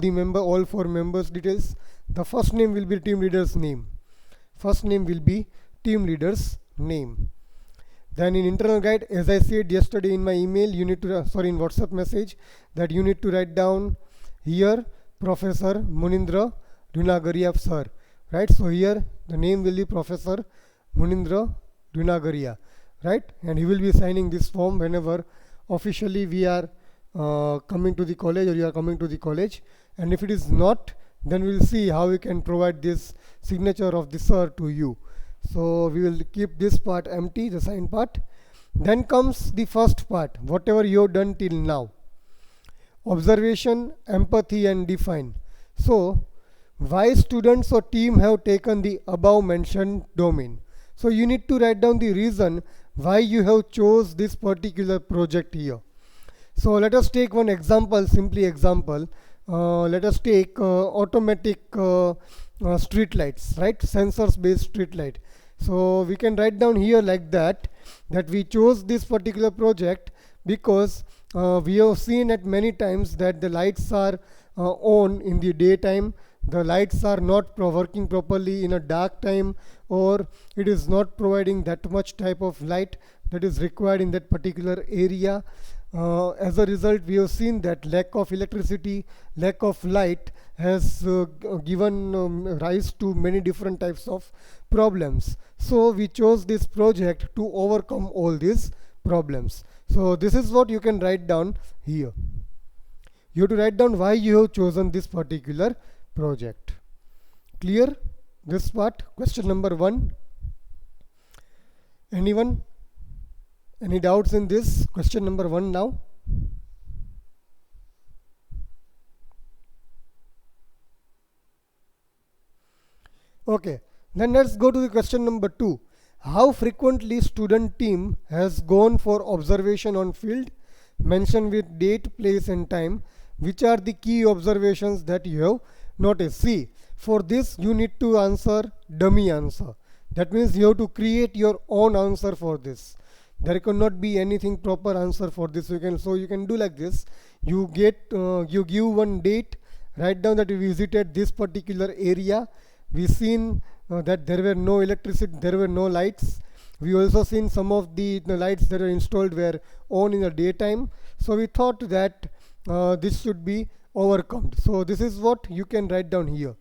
4 members details. The first name will be team leader's name. First name will be team leader's name. Then in internal guide, as I said yesterday in my email, you need to, in WhatsApp message, that you need to write down here Professor Munindra Dunagaria sir, right? So here the name will be Professor Munindra Dunagaria, right? And he will be signing this form whenever officially we are coming to the college or you are coming to the college. And if it is not, then we will see how we can provide this signature of the sir to you. So we will keep this part empty, the sign part. Then comes the first part, whatever you have done till now. Observation, empathy and define. So why students or team have taken the above mentioned domain. So you need to write down the reason why you have chose this particular project here. So let us take one example, simply example. Let us take automatic street lights, right? Sensors based street light. So we can write down here like that we chose this particular project because we have seen at many times that the lights are on in the daytime, the lights are not working properly in a dark time, or it is not providing that much type of light that is required in that particular area. As a result, we have seen that lack of electricity, lack of light has given rise to many different types of problems. So we chose this project to overcome all these problems. So this is what you can write down here. You have to write down why you have chosen this particular project. Clear this part? Question number 1. Anyone? Any doubts in this? Question number 1 now. Okay, then let's go to the question number 2. How frequently student team has gone for observation on field? Mention with date, place and time. Which are the key observations that you have noticed? See, for this you need to answer dummy answer. That means you have to create your own answer for this. There cannot be anything proper answer for this. You can do like this. You give one date, write down that you visited this particular area. We seen that there were no electricity, there were no lights. We also seen some of the lights that were installed were on in the daytime. So we thought that this should be overcome. So this is what you can write down here: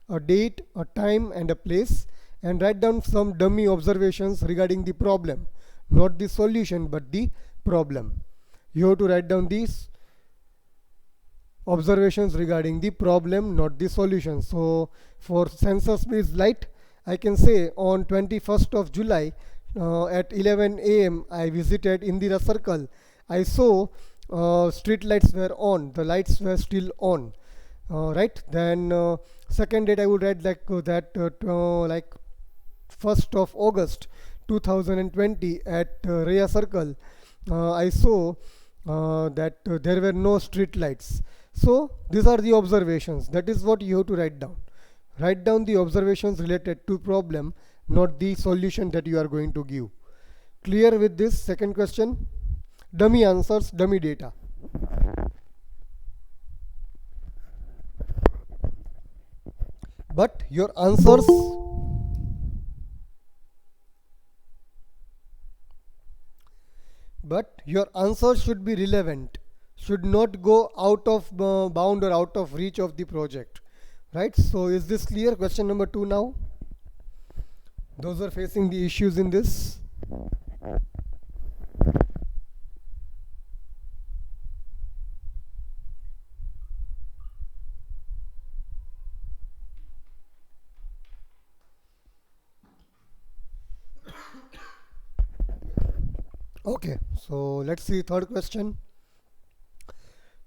a date, a time and a place, and write down some dummy observations regarding the problem, not the solution but the problem. You have to write down these observations regarding the problem, not the solution. So for sensor speed light, I can say on 21st of July at 11 a.m. I visited Indira Circle. I saw street lights were on, the lights were still on. Right, then second date I would write like like 1st of August 2020 at Rhea Circle. I saw that there were no street lights. So these are the observations. That is what you have to write down. Write down the observations related to problem, not the solution that you are going to give. Clear with this? Second question. Dummy answers, dummy data. But your answers should be relevant, should not go out of bound or out of reach of the project. Right? So is this clear? Question number 2 now. Those are facing the issues in this. Okay, so let's see third question.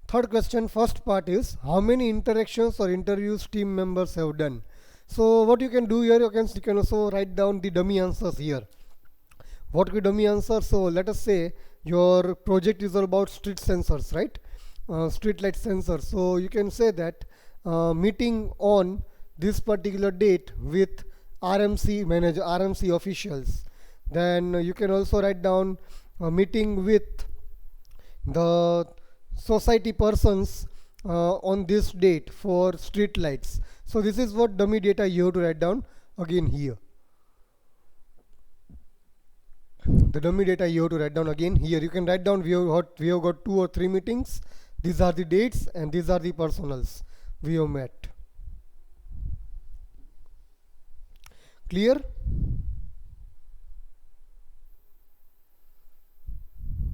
Third question, first part is how many interactions or interviews team members have done. So what you can do here, you can also write down the dummy answers here. What could dummy answer? So let us say your project is all about street sensors, right? Street light sensors. So you can say that meeting on this particular date with RMC manager, RMC officials. Then you can also write down a meeting with the society persons on this date for street lights. So this is what dummy data you have to write down again here. The dummy data you have to write down again here. You can write down we have got 2 or 3 meetings. These are the dates and these are the personals we have met. Clear?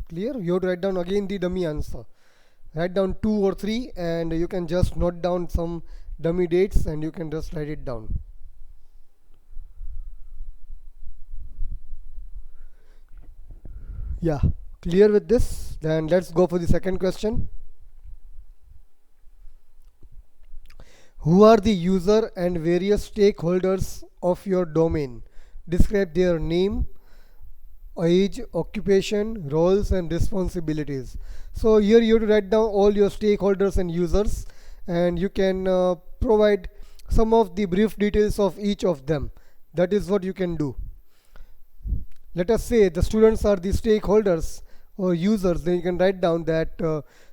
Clear? You have to write down again the dummy answer. Write down 2 or 3 and you can just note down some dummy dates and you can just write it down. Yeah, clear with this? Then let's go for the second question. Who are the user and various stakeholders of your domain? Describe their name, age, occupation, roles and responsibilities. So here you have to write down all your stakeholders and users, and you can provide some of the brief details of each of them. That is what you can do. Let us say the students are the stakeholders or users. Then you can write down that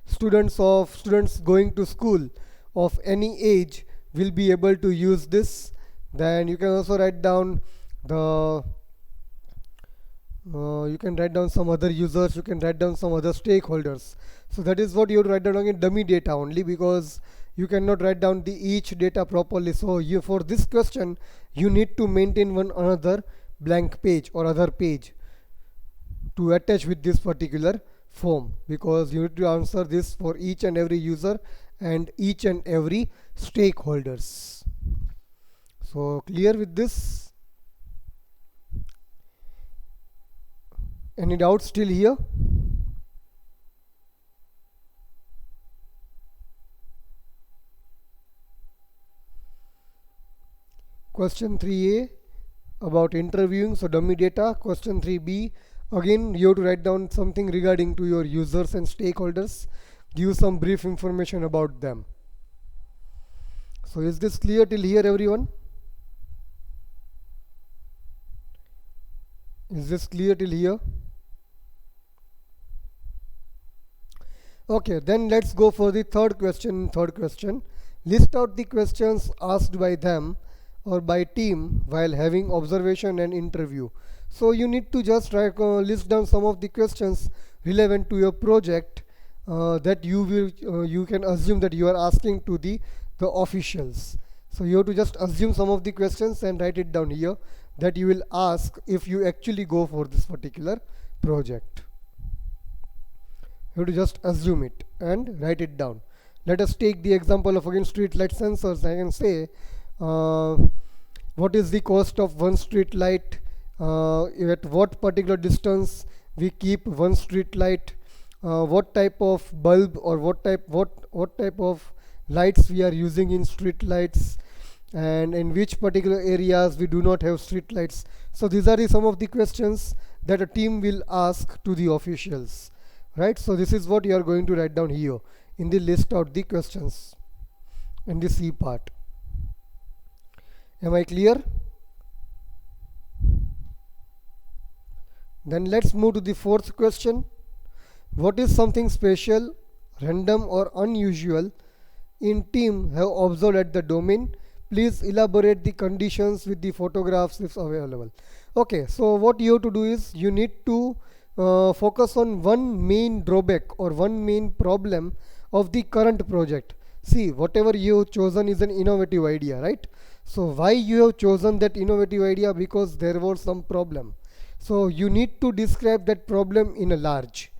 students going to school of any age will be able to use this. Then you can also write down the you can write down some other users, you can write down some other stakeholders. So that is what you have to write down in dummy data only, because you cannot write down the each data properly. So you, for this question, you need to maintain one another blank page or other page to attach with this particular form, because you need to answer this for each and every user and each and every stakeholders. So clear with this? Any doubts still here? Question 3a. about interviewing, so dummy data. Question 3b, again you have to write down something regarding to your users and stakeholders, give some brief information about them. So is this clear till here, everyone? Is this clear till here? Okay, then let's go for the third question. List out the questions asked by them or by team while having observation and interview. So you need to just list down some of the questions relevant to your project that you can assume that you are asking to the officials. So you have to just assume some of the questions and write it down here that you will ask if you actually go for this particular project. You have to just assume it and write it down. Let us take the example of again street light sensors. I can say what is the cost of one street light, at what particular distance we keep one street light, what type of bulb or what type of lights we are using in street lights, and in which particular areas we do not have street lights. So these are some of the questions that a team will ask to the officials, right? So this is what you are going to write down here in the list out the questions in the C part. Am I clear? Then let's move to the fourth question. What is something special, random or unusual in team have observed at the domain? Please elaborate the conditions with the photographs if available. Okay, so what you have to do is you need to focus on one main drawback or one main problem of the current project. See, whatever you have chosen is an innovative idea, right? So why you have chosen that innovative idea? Because there was some problem. So you need to describe that problem in a large.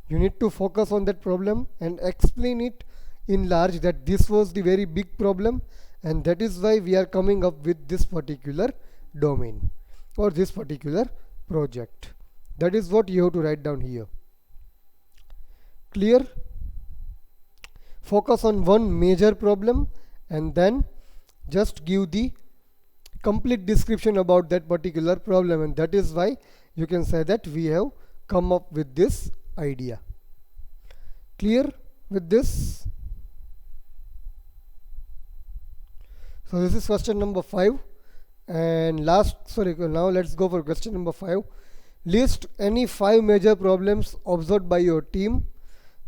You need to focus on that problem and explain it in large that this was the very big problem and that is why we are coming up with this particular domain or this particular project. That is what you have to write down here. Clear? Focus on one major problem and then just give the complete description about that particular problem, and that is why you can say that we have come up with this idea. Clear with this? So this is question number 5, and now let's go for question number 5. List any 5 major problems observed by your team.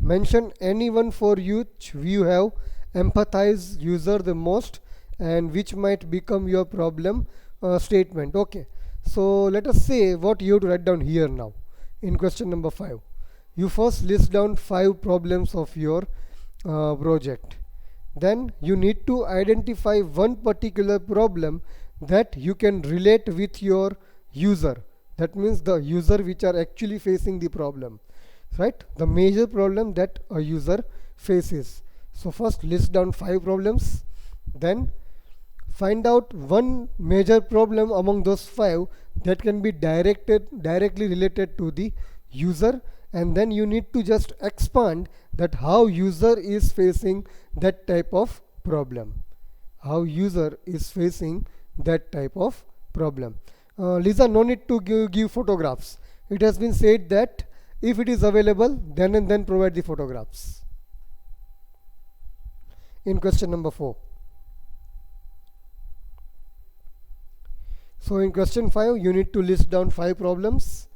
Mention any one for which you have empathized user the most and which might become your problem statement. Okay, so let us say what you have to write down here now in question number 5. You first list down 5 problems of your project. Then you need to identify one particular problem that you can relate with your user. That means the user which are actually facing the problem, right? The major problem that a user faces. So first list down 5 problems, then find out one major problem among those 5 that can be directly related to the user, and then you need to just expand that how user is facing that type of problem. How user is facing that type of problem. Lisa, no need to give photographs. It has been said that if it is available, then and then provide the photographs. In question number 4. So in question 5, you need to list down 5 problems,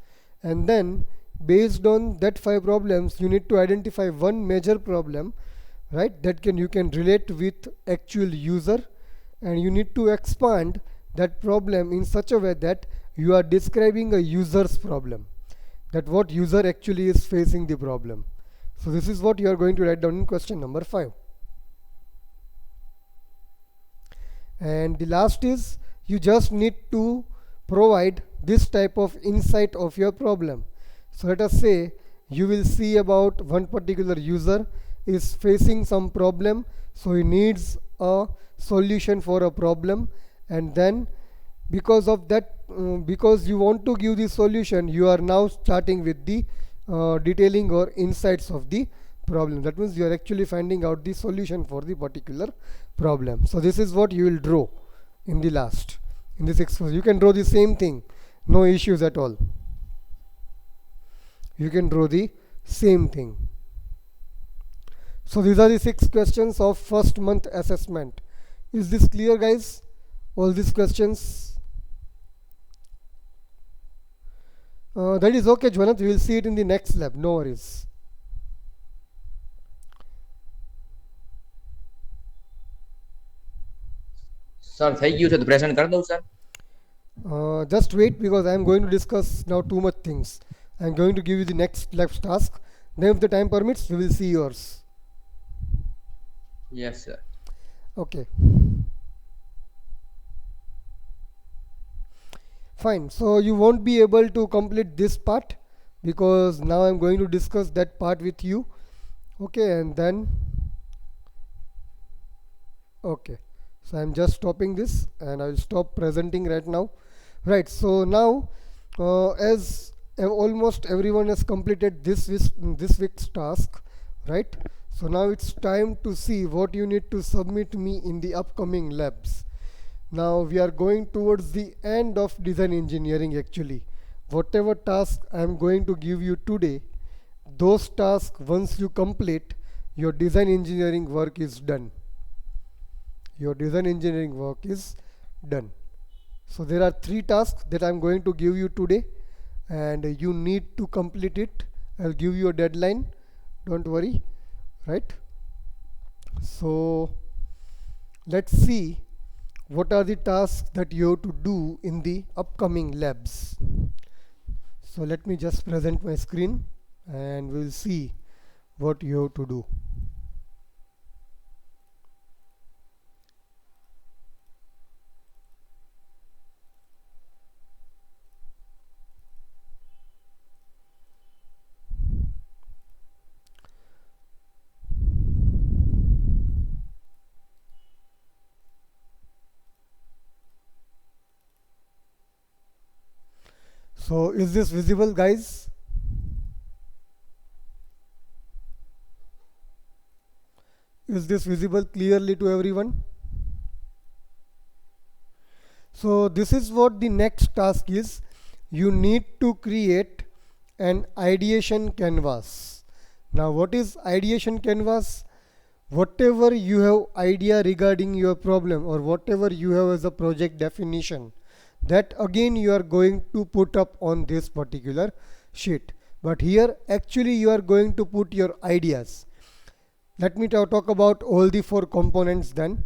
and then based on that 5 problems, you need to identify one major problem, right? That you can relate with actual user, and you need to expand that problem in such a way that you are describing a user's problem, that what user actually is facing the problem. So this is what you are going to write down in question number 5. And the last is you just need to provide this type of insight of your problem. So let us say you will see about one particular user is facing some problem, so he needs a solution for a problem, and then because of that, because you want to give the solution, you are now starting with the detailing or insights of the problem. That means you are actually finding out the solution for the particular problem. So this is what you will draw in the last. In the 6 you can draw the same thing, no issues at all. You can draw the same thing. So these are the 6 questions of first month assessment. Is this clear, guys? All these questions? That is okay, Jwanat. We will see it in the next lab. No worries. Sir થઈ ગયું છે તો present કરી દઉં sir. Just wait, because I am going to discuss now too much things. I am going to give you the next lab's task. Then if the time permits, we will see yours. Yes sir. Okay. Fine. So you won't be able to complete this part, because now I'm going to discuss that part with you. Okay, and then okay. So I'm just stopping this and I will stop presenting right now. Right. So now as almost everyone has completed this week's task, right? So now it's time to see what you need to submit me in the upcoming labs. Now we are going towards the end of design engineering actually. Whatever task I am going to give you today, those tasks, once you complete, your design engineering work is done. Your design engineering work is done. So there are 3 tasks that I am going to give you today, and you need to complete it. I'll give you a deadline, don't worry, right? So let's see what are the tasks that you have to do in the upcoming labs. So let me just present my screen and we'll see what you have to do. So is this visible, guys? Is this visible clearly to everyone? So this is what the next task is. You need to create an ideation canvas. Now what is ideation canvas? Whatever you have idea regarding your problem, or whatever you have as a project definition, that again you are going to put up on this particular sheet. But here actually you are going to put your ideas. Let me talk about all the 4 components then.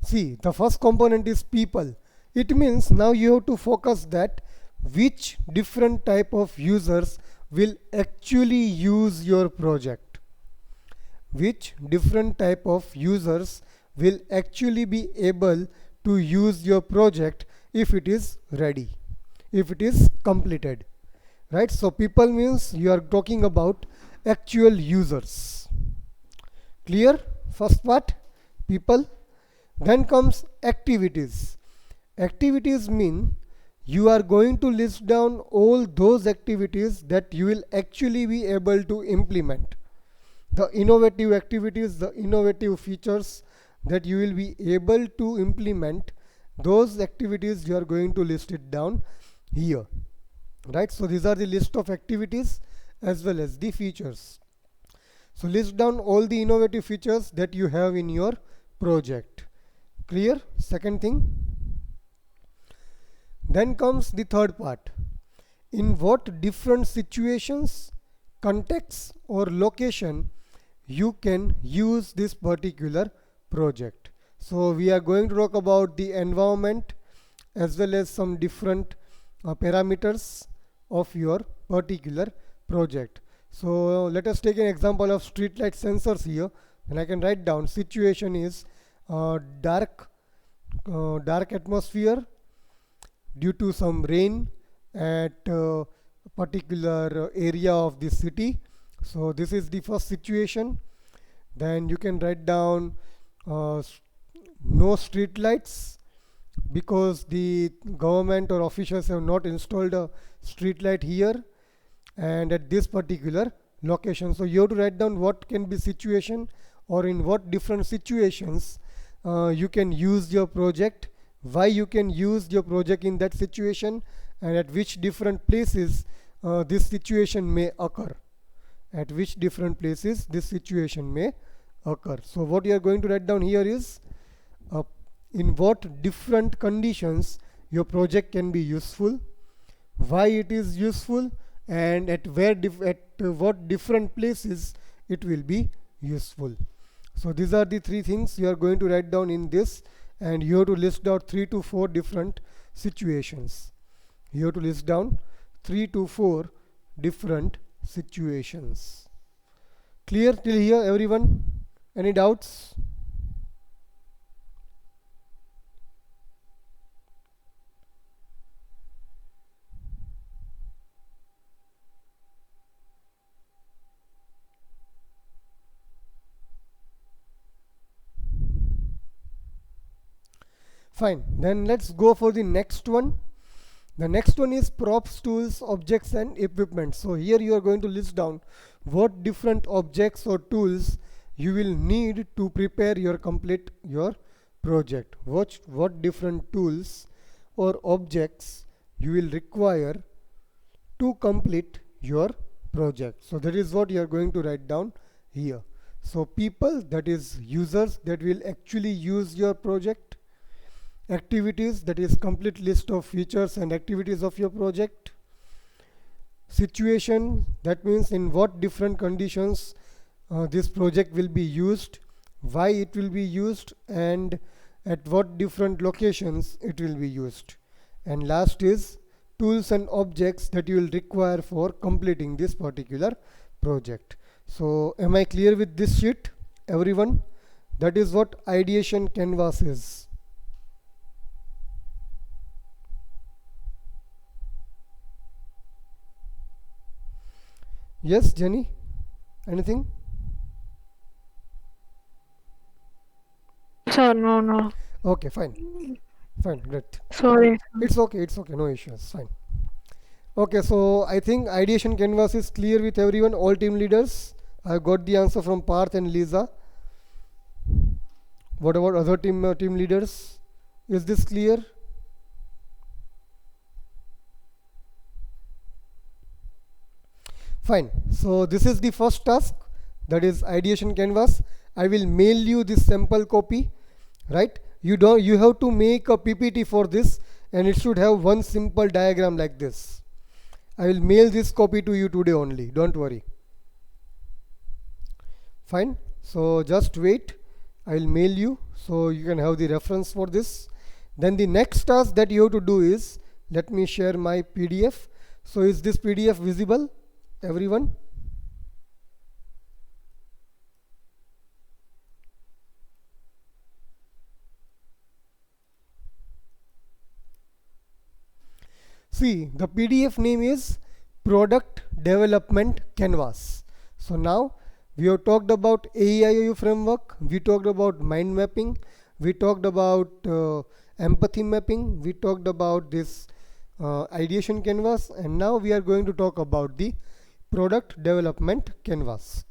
See, the first component is people. It means now you have to focus that which different type of users will actually use your project. Which different type of users will actually be able to use your project if it is ready, if it is completed, right? So people means you are talking about actual users. Clear? First part, people. Then comes activities. Activities mean you are going to list down all those activities that you will actually be able to implement. The innovative activities, the innovative features that you will be able to implement, those activities you are going to list it down here, right? So these are the list of activities as well as the features. So list down all the innovative features that you have in your project. Clear? Second thing. Then comes the third part. In what different situations, contexts or location you can use this particular project. So we are going to talk about the environment as well as some different parameters of your particular project. So let us take an example of street light sensors here, and I can write down situation is dark atmosphere due to some rain at a particular area of the city. So this is the first situation. Then you can write down no street lights because the government or officials have not installed a street light here and at this particular location. So you have to write down what can be situation or in what different situations you can use your project why you can use your project in that situation, and at which different places this situation may occur. At which different places this situation may occur. So what you are going to write down here is in what different conditions your project can be useful, why it is useful, and at what different places it will be useful. So these are the three things you are going to write down in this, and you have to list out 3 to 4 different situations. You have to list down 3 to 4 different situations. Clear till here, everyone? Any doubts? Fine, then let's go for the next one. The next one is props, tools, objects and equipment. So here you are going to list down what different objects or tools you will need to prepare your complete your project. What different tools or objects you will require to complete your project. So that is what you are going to write down here. So people, that is users that will actually use your project. Activities, that is complete list of features and activities of your project. Situation, that means in what different conditions this project will be used, why it will be used, and at what different locations it will be used. And last is tools and objects that you will require for completing this particular project. So am I clear with this sheet, everyone? That is what ideation canvas is. Yes, Jenny? Anything? Sir, no. Okay, fine. Fine, great. Sorry. It's okay, no issues, fine. Okay, so I think ideation canvas is clear with everyone, all team leaders. I got the answer from Parth and Lisa. What about other team leaders? Is this clear? Fine. So this is the first task, that is ideation canvas. I will mail you this sample copy, right? You have to make a PPT for this, and it should have one simple diagram like this. I will mail this copy to you today only, don't worry. Fine. So just wait, I will mail you so you can have the reference for this. Then the next task that you have to do is, let me share my PDF. So is this PDF visible, everyone? See, the PDF name is Product Development Canvas. So now we have talked about AEIOU framework, we talked about mind mapping, we talked about empathy mapping, we talked about this ideation canvas, and now we are going to talk about the product development canvas.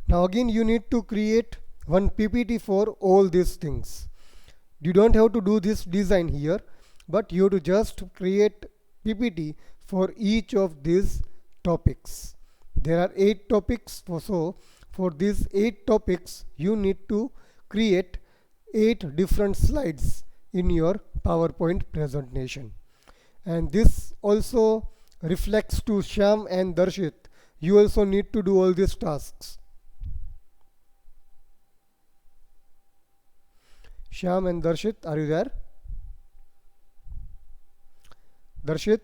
Now again you need to create one PPT for all these things. You don't have to do this design here, but you have to just create PPT for each of these topics. There are 8 topics, so for these 8 topics you need to create 8 different slides in your PowerPoint presentation. And this also reflects to Shyam and Darshit. You also need to do all these tasks. Shyam and Darshit, are you there? Darshit,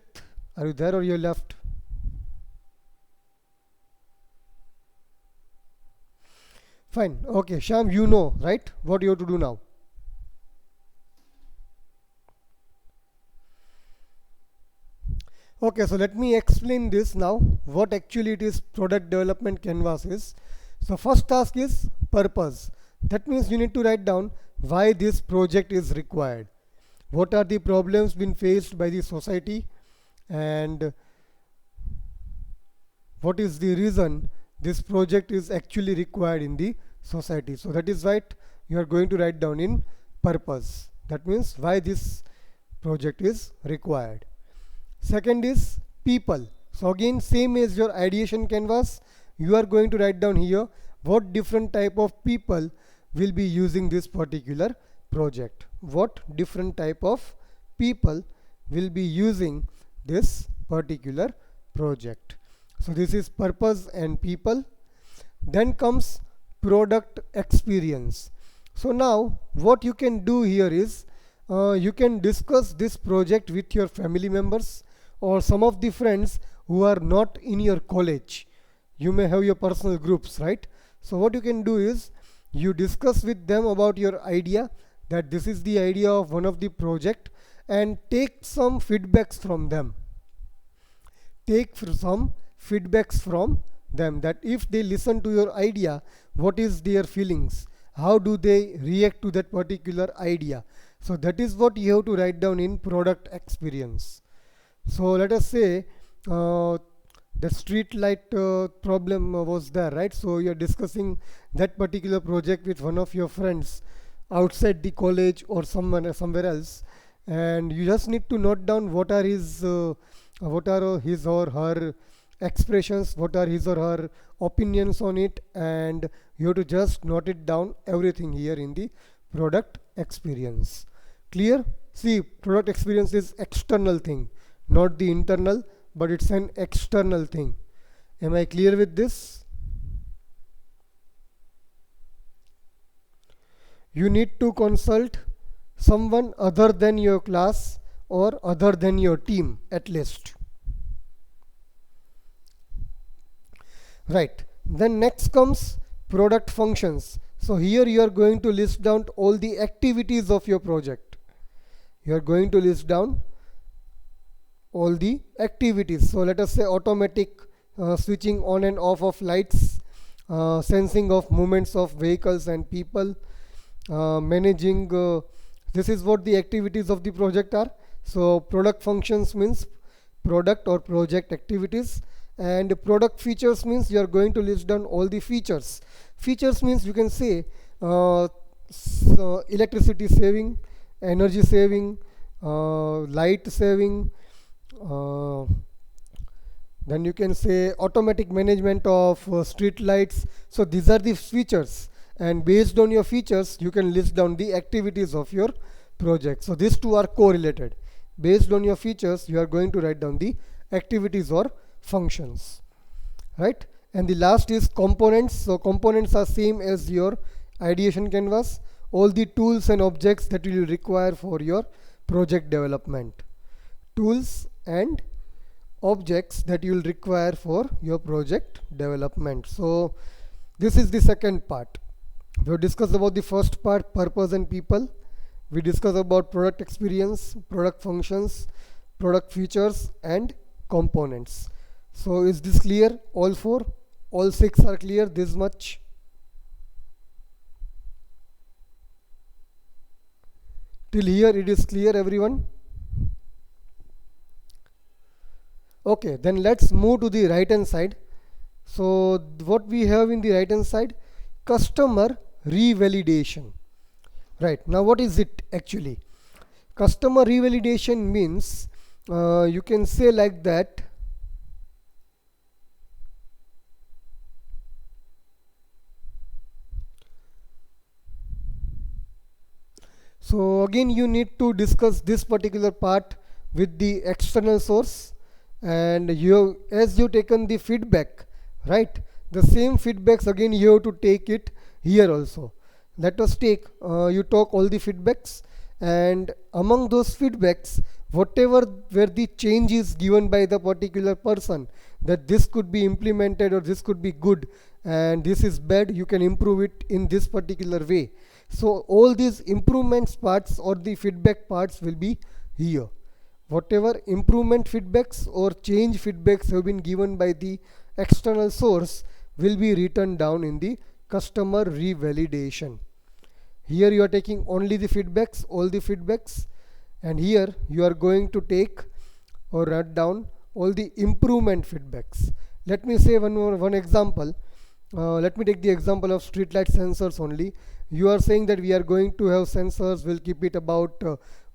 are you there or you left? Fine. Okay, Shyam, you know, right, what you have to do now. Okay, so let me explain this now, what actually it is product development canvas is. So first task is purpose. That means you need to write down why this project is required. What are the problems being faced by the society, and what is the reason this project is actually required in the society. So that is right, you are going to write down in purpose. That means why this project is required. Second is people. So again, same as your ideation canvas, you are going to write down here what different type of people will be using this particular project. What different type of people will be using this particular project. So this is purpose and people. Then comes product experience. So now what you can do here is you can discuss this project with your family members or some of the friends who are not in your college. You may have your personal groups, right? So what you can do is you discuss with them about your idea, that this is the idea of one of the project, and take some feedbacks from them. Take some feedbacks from them, that if they listen to your idea, what is their feelings, how do they react to that particular idea. So that is what you have to write down in product experience. So let us say the street light problem was there, right? So you're discussing that particular project with one of your friends outside the college or somewhere else, and you just need to note down what are his or her expressions, what are his or her opinions on it, and you have to just note it down everything here in the product experience. Clear? See, product experience is external thing, not the internal, but it's an external thing. Am I clear with this? You need to consult someone other than your class or other than your team at least. Right. Then next comes product functions. So here you are going to list down all the activities of your project. You are going to list down all the activities. So let us say automatic switching on and off of lights, sensing of movements of vehicles and people, managing, this is what the activities of the project are. So product functions means product or project activities, and product features means you are going to list down all the features. Features means you can say electricity saving, energy saving, light saving, then you can say automatic management of street lights. So these are the features, and based on your features you can list down the activities of your project. So these two are correlated. Based on your features you are going to write down the activities or functions, right? And the last is components. So components are same as your ideation canvas, all the tools and objects that you will require for your project development. Tools and objects that you will require for your project development. So this is the second part. We have discussed about the first part, purpose and people. We discussed about product experience, product functions, product features and components. So is this clear? All four? All six are clear? This much? Till here it is clear, everyone? Okay, then let's move to the right hand side. So what we have in the right hand side, customer revalidation. Right, now what is it actually? Customer revalidation means you can say like that, so again you need to discuss this particular part with the external source, and you, as you taken the feedback, right, the same feedbacks again you have to take it here also. Let us take you talk all the feedbacks, and among those feedbacks whatever where the change is given by the particular person, that this could be implemented or this could be good and this is bad, you can improve it in this particular way. So all these improvements parts or the feedback parts will be here. Whatever improvement feedbacks or change feedbacks have been given by the external source will be written down in the customer revalidation. Here you are taking only the feedbacks, all the feedbacks, and here you are going to take or write down all the improvement feedbacks. Let me say one example. let me take the example of street light sensors only. You are saying that we are going to have sensors, we'll keep it about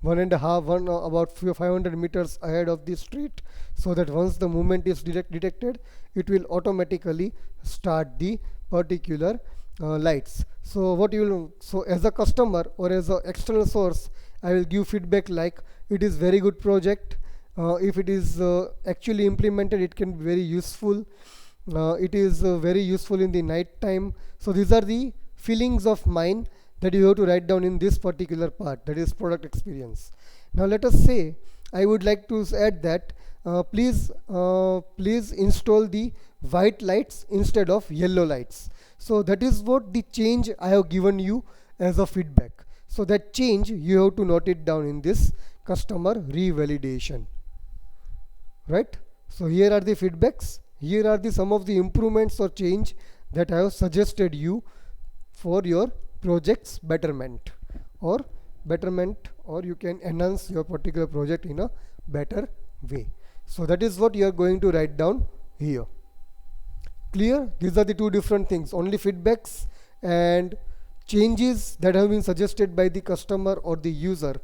about 500 meters ahead of the street, so that once the movement is detected, it will automatically start the particular lights. So what you will, so as a customer or as an external source, I will give feedback like it is very good project. If it is actually implemented, it can be very useful. It is very useful in the night time. So these are the feelings of mine that you have to write down in this particular part, that is product experience. Now let us say I would like to add that please install the white lights instead of yellow lights. So that is what the change I have given you as a feedback. So that change you have to note it down in this customer revalidation, right? So here are the feedbacks. Here are the some of the improvements or change that I have suggested you for your project's betterment, or you can enhance your particular project in a better way. So that is what you are going to write down here. Clear? These are the two different things, only feedbacks and changes that have been suggested by the customer or the user,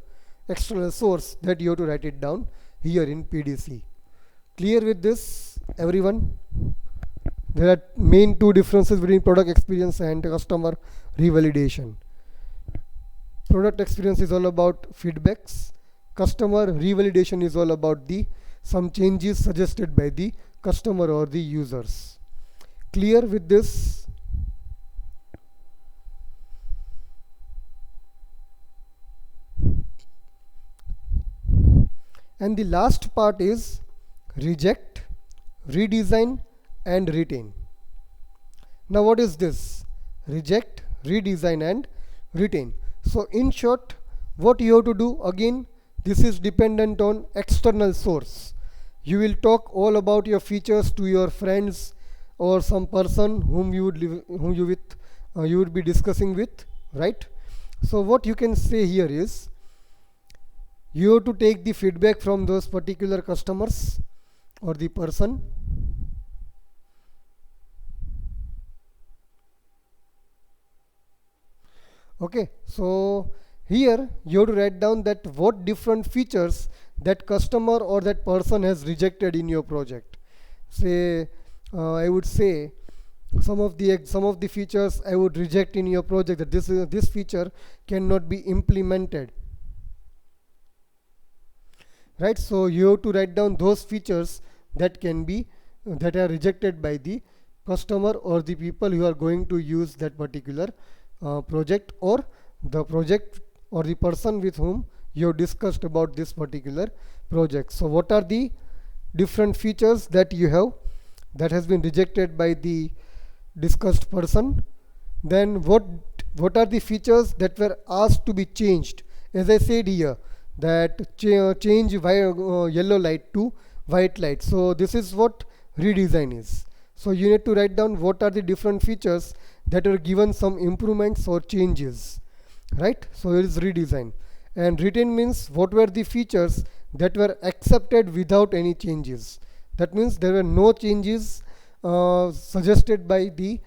external source, that you have to write it down here in PDC. Clear with this, everyone? There are main two differences between product experience and customer revalidation. Product experience is all about feedbacks. Customer revalidation is all about the some changes suggested by the customer or the users. Clear with this? And the last part is reject, redesign and retain. Now what is this? Reject, redesign and retain. So in short, what you have to do, again, this is dependent on external source. You will talk all about your features to your friends or some person whom you would be discussing with, right? So what you can say here is you have to take the feedback from those particular customers or the person. Okay, so here you have to write down that what different features that customer or that person has rejected in your project. Say I would say some of the features I would reject in your project, that this feature cannot be implemented, right? So you have to write down those features that can be that are rejected by the customer or the people who are going to use that particular project, or the project or the person with whom you have discussed about this particular project. So what are the different features that you have that has been rejected by the discussed person? Then what are the features that were asked to be changed? As I said here, that change yellow light to white light. So this is what redesign is. So you need to write down what are the different features that are given some improvements or changes, right? So it is redesign. And retain means what were the features that were accepted without any changes. That means there were no changes suggested by the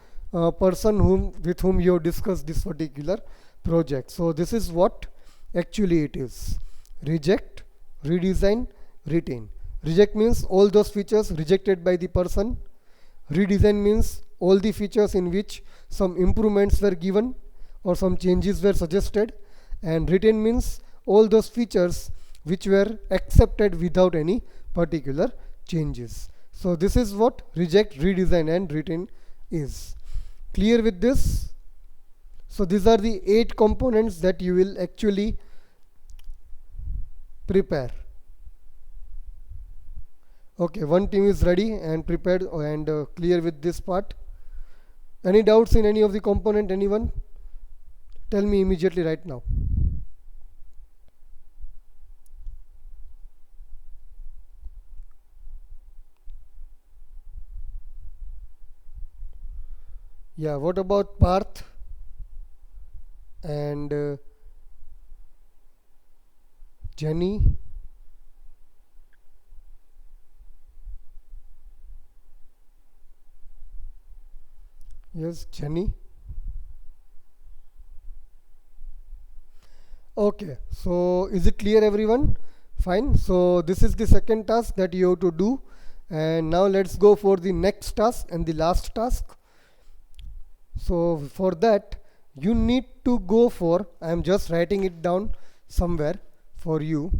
person with whom you have discussed this particular project. So this is what actually it is. Reject, redesign, retain. Reject means all those features rejected by the person. Redesign means all the features in which some improvements were given or some changes were suggested. And retain means all those features which were accepted without any particular changes. So this is what reject, redesign and retain is. Clear with this? So these are the 8 components that you will actually prepare. Okay, one team is ready and prepared and clear with this part. Any doubts in any of the component, anyone? Tell me immediately right now. Yeah, what about Parth and Jenny? Yes, Jenny. Okay, so is it clear everyone? Fine. So this is the second task that you have to do, and now let's go for the next task and the last task. So for that you need to go for, I am just writing it down somewhere for you.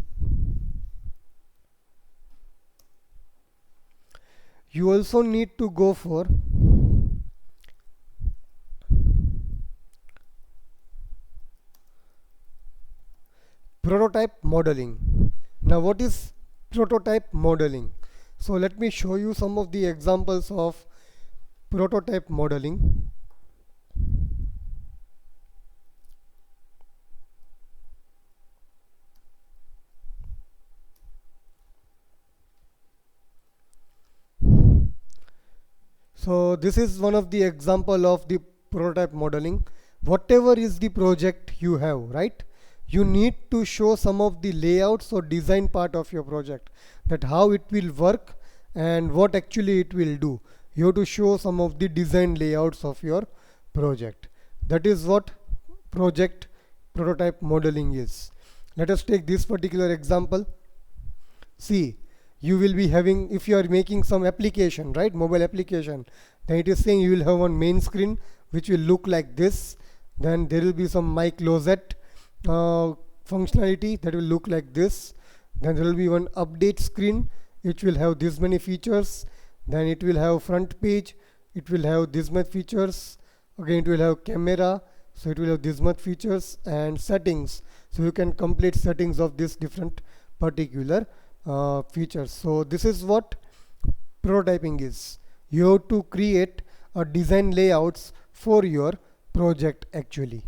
You also need to go for prototype modeling. Now what is prototype modeling? So let me show you some of the examples of prototype modeling. So this is one of the example of the prototype modeling. Whatever is the project you have, right? You need to show some of the layouts or design part of your project, that how it will work and what actually it will do. You have to show some of the design layouts of your project. That is what project prototype modeling is. Let us take this particular example. See, you will be having, if you are making some application, right, mobile application, then it is saying you will have one main screen which will look like this. Then there will be some my closet functionality that will look like this. Then there will be one update screen which will have this many features. Then it will have front page, it will have this much features. Again it will have camera, so it will have this much features, and settings, so you can complete settings of this different particular features. So this is what prototyping is. You have to create a design layouts for your project actually,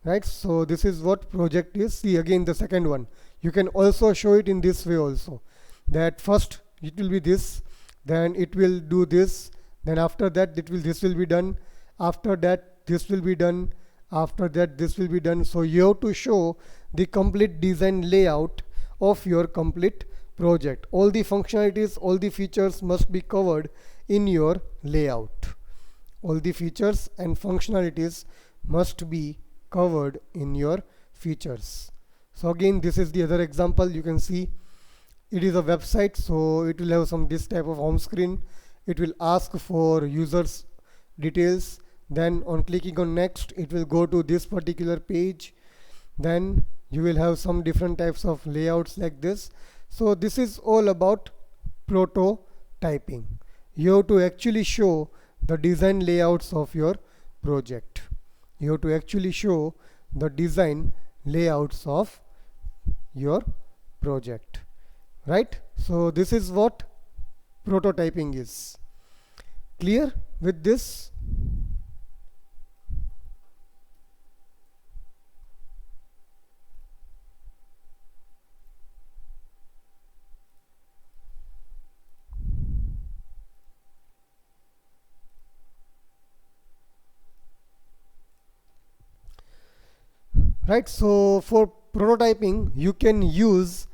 right? So this is what project is. See again the second one, you can also show it in this way also, that first it will be this, then it will do this, then after that this will be done, after that this will be done, after that this will be done. So you have to show the complete design layout of your complete project. All the functionalities, all the features must be covered in your layout. All the features and functionalities must be covered in your features. So again this is the other example. You can see it is a website, so it will have some this type of home screen. It will ask for users details, then on clicking on next it will go to this particular page. Then you will have some different types of layouts like this. So this is all about prototyping. You have to actually show the design layouts of your project. You have to actually show the design layouts of your project, right? So this is what prototyping is. Clear with this? Right, so for prototyping you can use,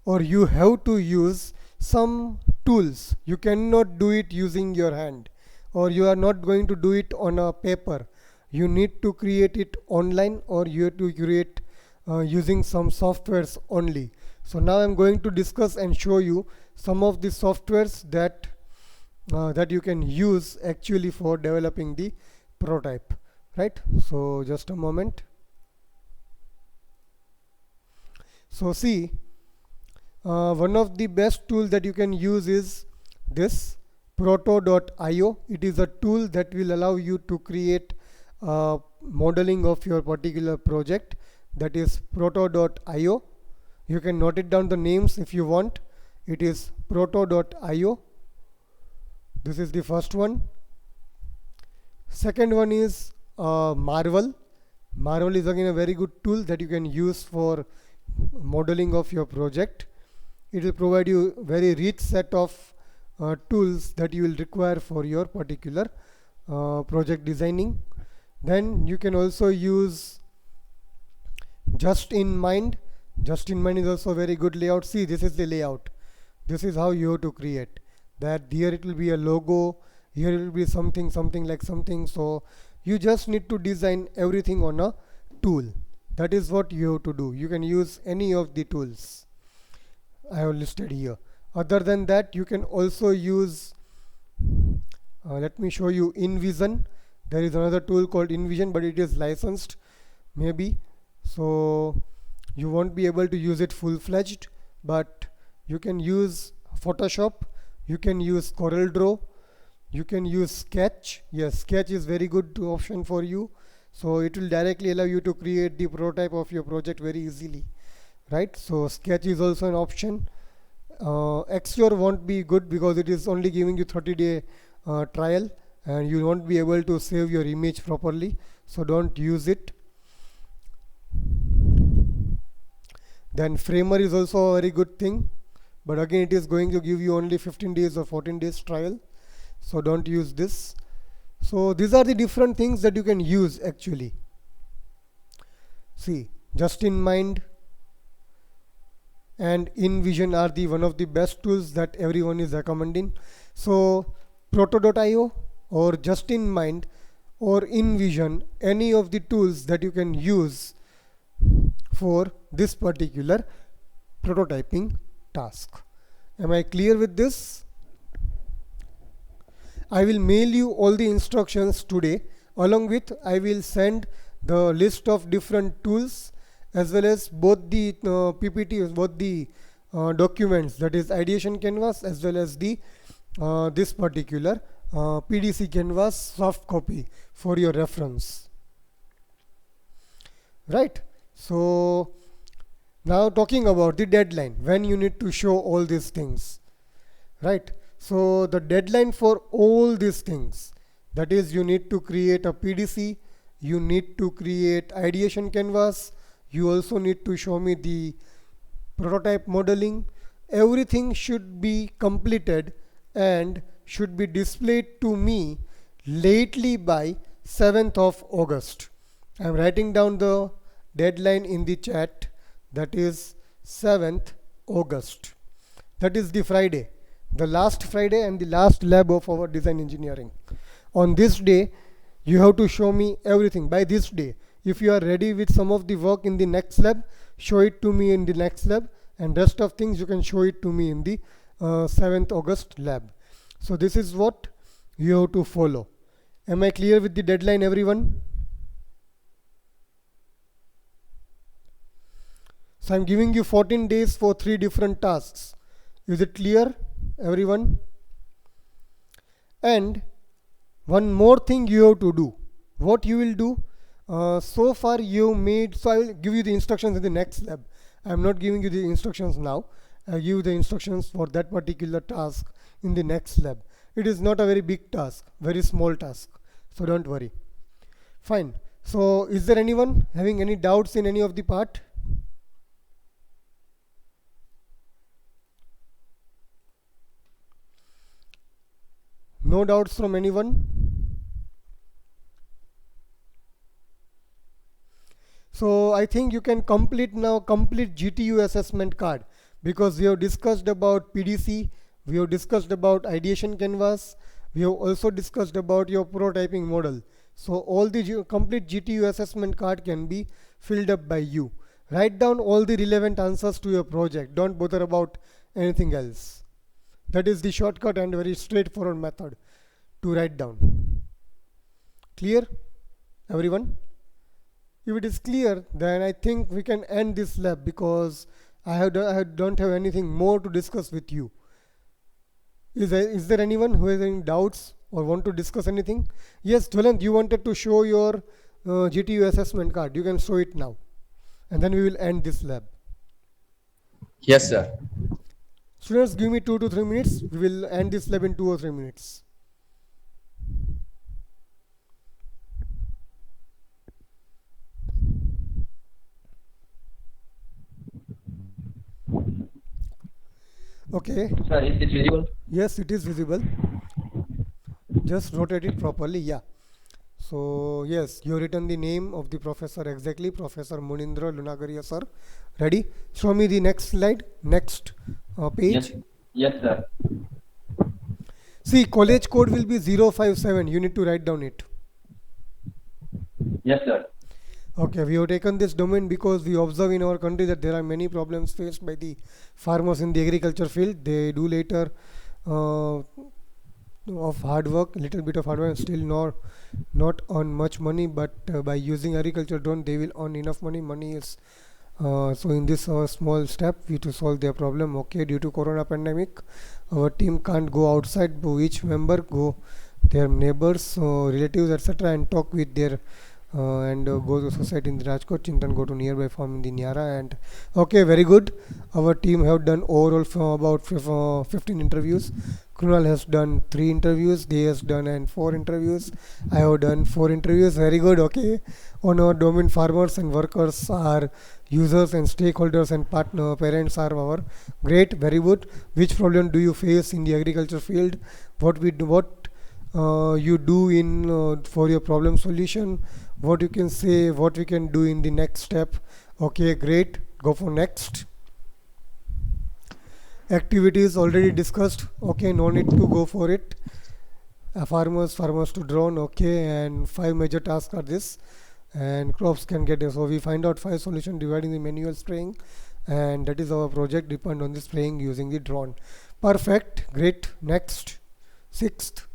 or you have to use some tools. You cannot do it using your hand, or you are not going to do it on a paper. You need to create it online, or you have to create using some softwares only. So now I'm going to discuss and show you some of the softwares that that you can use actually for developing the prototype, right? So just a moment. So see, one of the best tools that you can use is this proto.io. It is a tool that will allow you to create modeling of your particular project. That is proto.io. You can note it down the names if you want. It is proto.io. This is the first one. Second one is Marvel. Marvel is again a very good tool that you can use for modeling of your project. It will provide you very rich set of tools that you will require for your particular project designing. Then you can also use Just-in-Mind. Just-in-Mind is also very good layout. See, this is the layout. This is how you have to create that. Here it will be a logo, here will be something like something. So you just need to design everything on a tool. That is what you have to do. You can use any of the tools I have listed here. Other than that, you can also use let me show you InVision. There is another tool called InVision, but it is licensed maybe, so you won't be able to use it full-fledged, but you can use Photoshop, you can use CorelDRAW, you can use Sketch. Yes, Sketch is very good option for you, so it will directly allow you to create the prototype of your project very easily, right? So Sketch is also an option. Xure won't be good because it is only giving you 30-day trial, and you won't be able to save your image properly, so don't use it. Then Framer is also a very good thing, but again it is going to give you only 15 days or 14 days trial, so don't use this. So these are the different things that you can use actually. See, JustinMind and InVision are the one of the best tools that everyone is recommending. So Proto.io or JustinMind or InVision, any of the tools that you can use for this particular prototyping task. Am I clear with this? I will mail you all the instructions today, along with I will send the list of different tools as well as both the PPT, both the documents, that is ideation canvas as well as the this particular PDC canvas soft copy for your reference, right? So now talking about the deadline, when you need to show all these things, right? So the deadline for all these things, that is you need to create a PDC, you need to create ideation canvas, you also need to show me the prototype modeling. Everything should be completed and should be displayed to me lately by 7th of August. I am writing down the deadline in the chat, that is 7th August. That is the Friday, the last Friday and the last lab of our design engineering. On this day you have to show me everything by this day. If you are ready with some of the work in the next lab, show it to me in the next lab, and rest of things you can show it to me in the 7th August lab. So this is what you have to follow. Am I clear with the deadline, everyone? So I'm giving you 14 days for 3 different tasks. Is it clear, everyone? And one more thing you have to do. What you will do, so far you made, so I will give you the instructions in the next lab. I am not giving you the instructions now. I give you the instructions for that particular task in the next lab. It is not a very big task, very small task, so don't worry. Fine. So is there anyone having any doubts in any of the part? No doubts from anyone? So I think you can complete GTU assessment card, because we have discussed about PDC, we have discussed about ideation canvas, we have also discussed about your prototyping model. So all the complete GTU assessment card can be filled up by you. Write down all the relevant answers to your project. Don't bother about anything else. That is the shortcut and very straightforward method to write down. Clear, everyone? If it is clear, then I think we can end this lab, because I don't have anything more to discuss with you. Is there anyone who has any doubts or want to discuss anything? Yes, Jwalant, you wanted to show your GTU assessment card. You can show it now, and then we will end this lab. Yes, sir. Students, give me 2 to 3 minutes. We will end this lab in 2 or 3 minutes. Okay. Sir, is it visible? Yes, it is visible. Just rotate it properly. Yeah. So yes, you have written the name of the professor exactly, Professor Munindra Lunagaria sir. Ready? Show me the next slide, next page. Yes, yes, sir. See, college code will be 057. You need to write down it. Yes, sir. Okay, we have taken this domain because we observe in our country that there are many problems faced by the farmers in the agriculture field. They do later of hard work, little bit of hard work, and still not earn much money. But by using agriculture drone, they will earn enough money. Money is so in this small step we to solve their problem. Okay, due to corona pandemic, our team can't go outside, but each member go their neighbors, relatives, etc., and talk with their and go to society in the Rajkot, Chintan go to nearby farm in the Nyara. And okay, very good. Our team have done overall from about 15 interviews. Krunal has done 3 interviews, they has done and 4 interviews. I have done 4 interviews. Very good. Okay, on our domain, farmers and workers are users and stakeholders and partner parents are our great. Very good. Which problem do you face in the agriculture field? What we do, what you do in for your problem solution, what you can say, what we can do in the next step. Okay, great, go for next. Activities already discussed. Okay, no need to go for it. Farmers to drone. Okay, and 5 major tasks are this, and crops can get it. So we find out 5 solutions dividing the manual spraying, and that is our project depend on the spraying using the drone. Perfect, great. Next, 6th.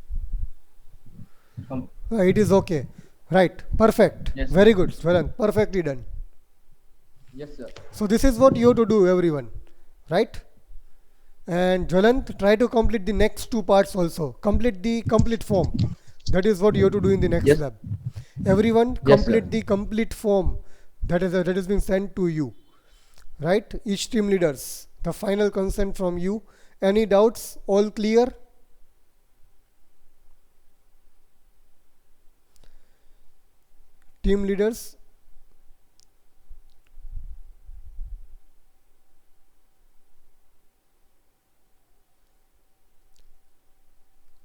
It is okay, right? Perfect. Yes, Very good, Swaran. Perfectly done. Yes, sir. So this is what you have to do, everyone, right? And Jwalant, try to complete the next 2 parts also. Complete the complete form. That is what you have to do in the next Yes. lab. Everyone, Yes, complete sir. the complete form that is being sent to you, right? Each team leaders, the final consent from you. Any doubts? All clear? Team leaders.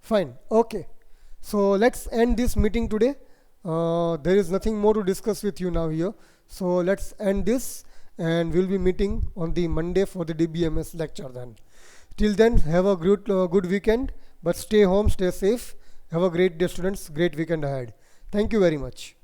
Fine. Okay. So let's end this meeting today. There is nothing more to discuss with you now here. So let's end this, and we'll be meeting on the Monday for the DBMS lecture then. Till then, have a good weekend, but stay home, stay safe. Have a great day, students. Great weekend ahead. Thank you very much.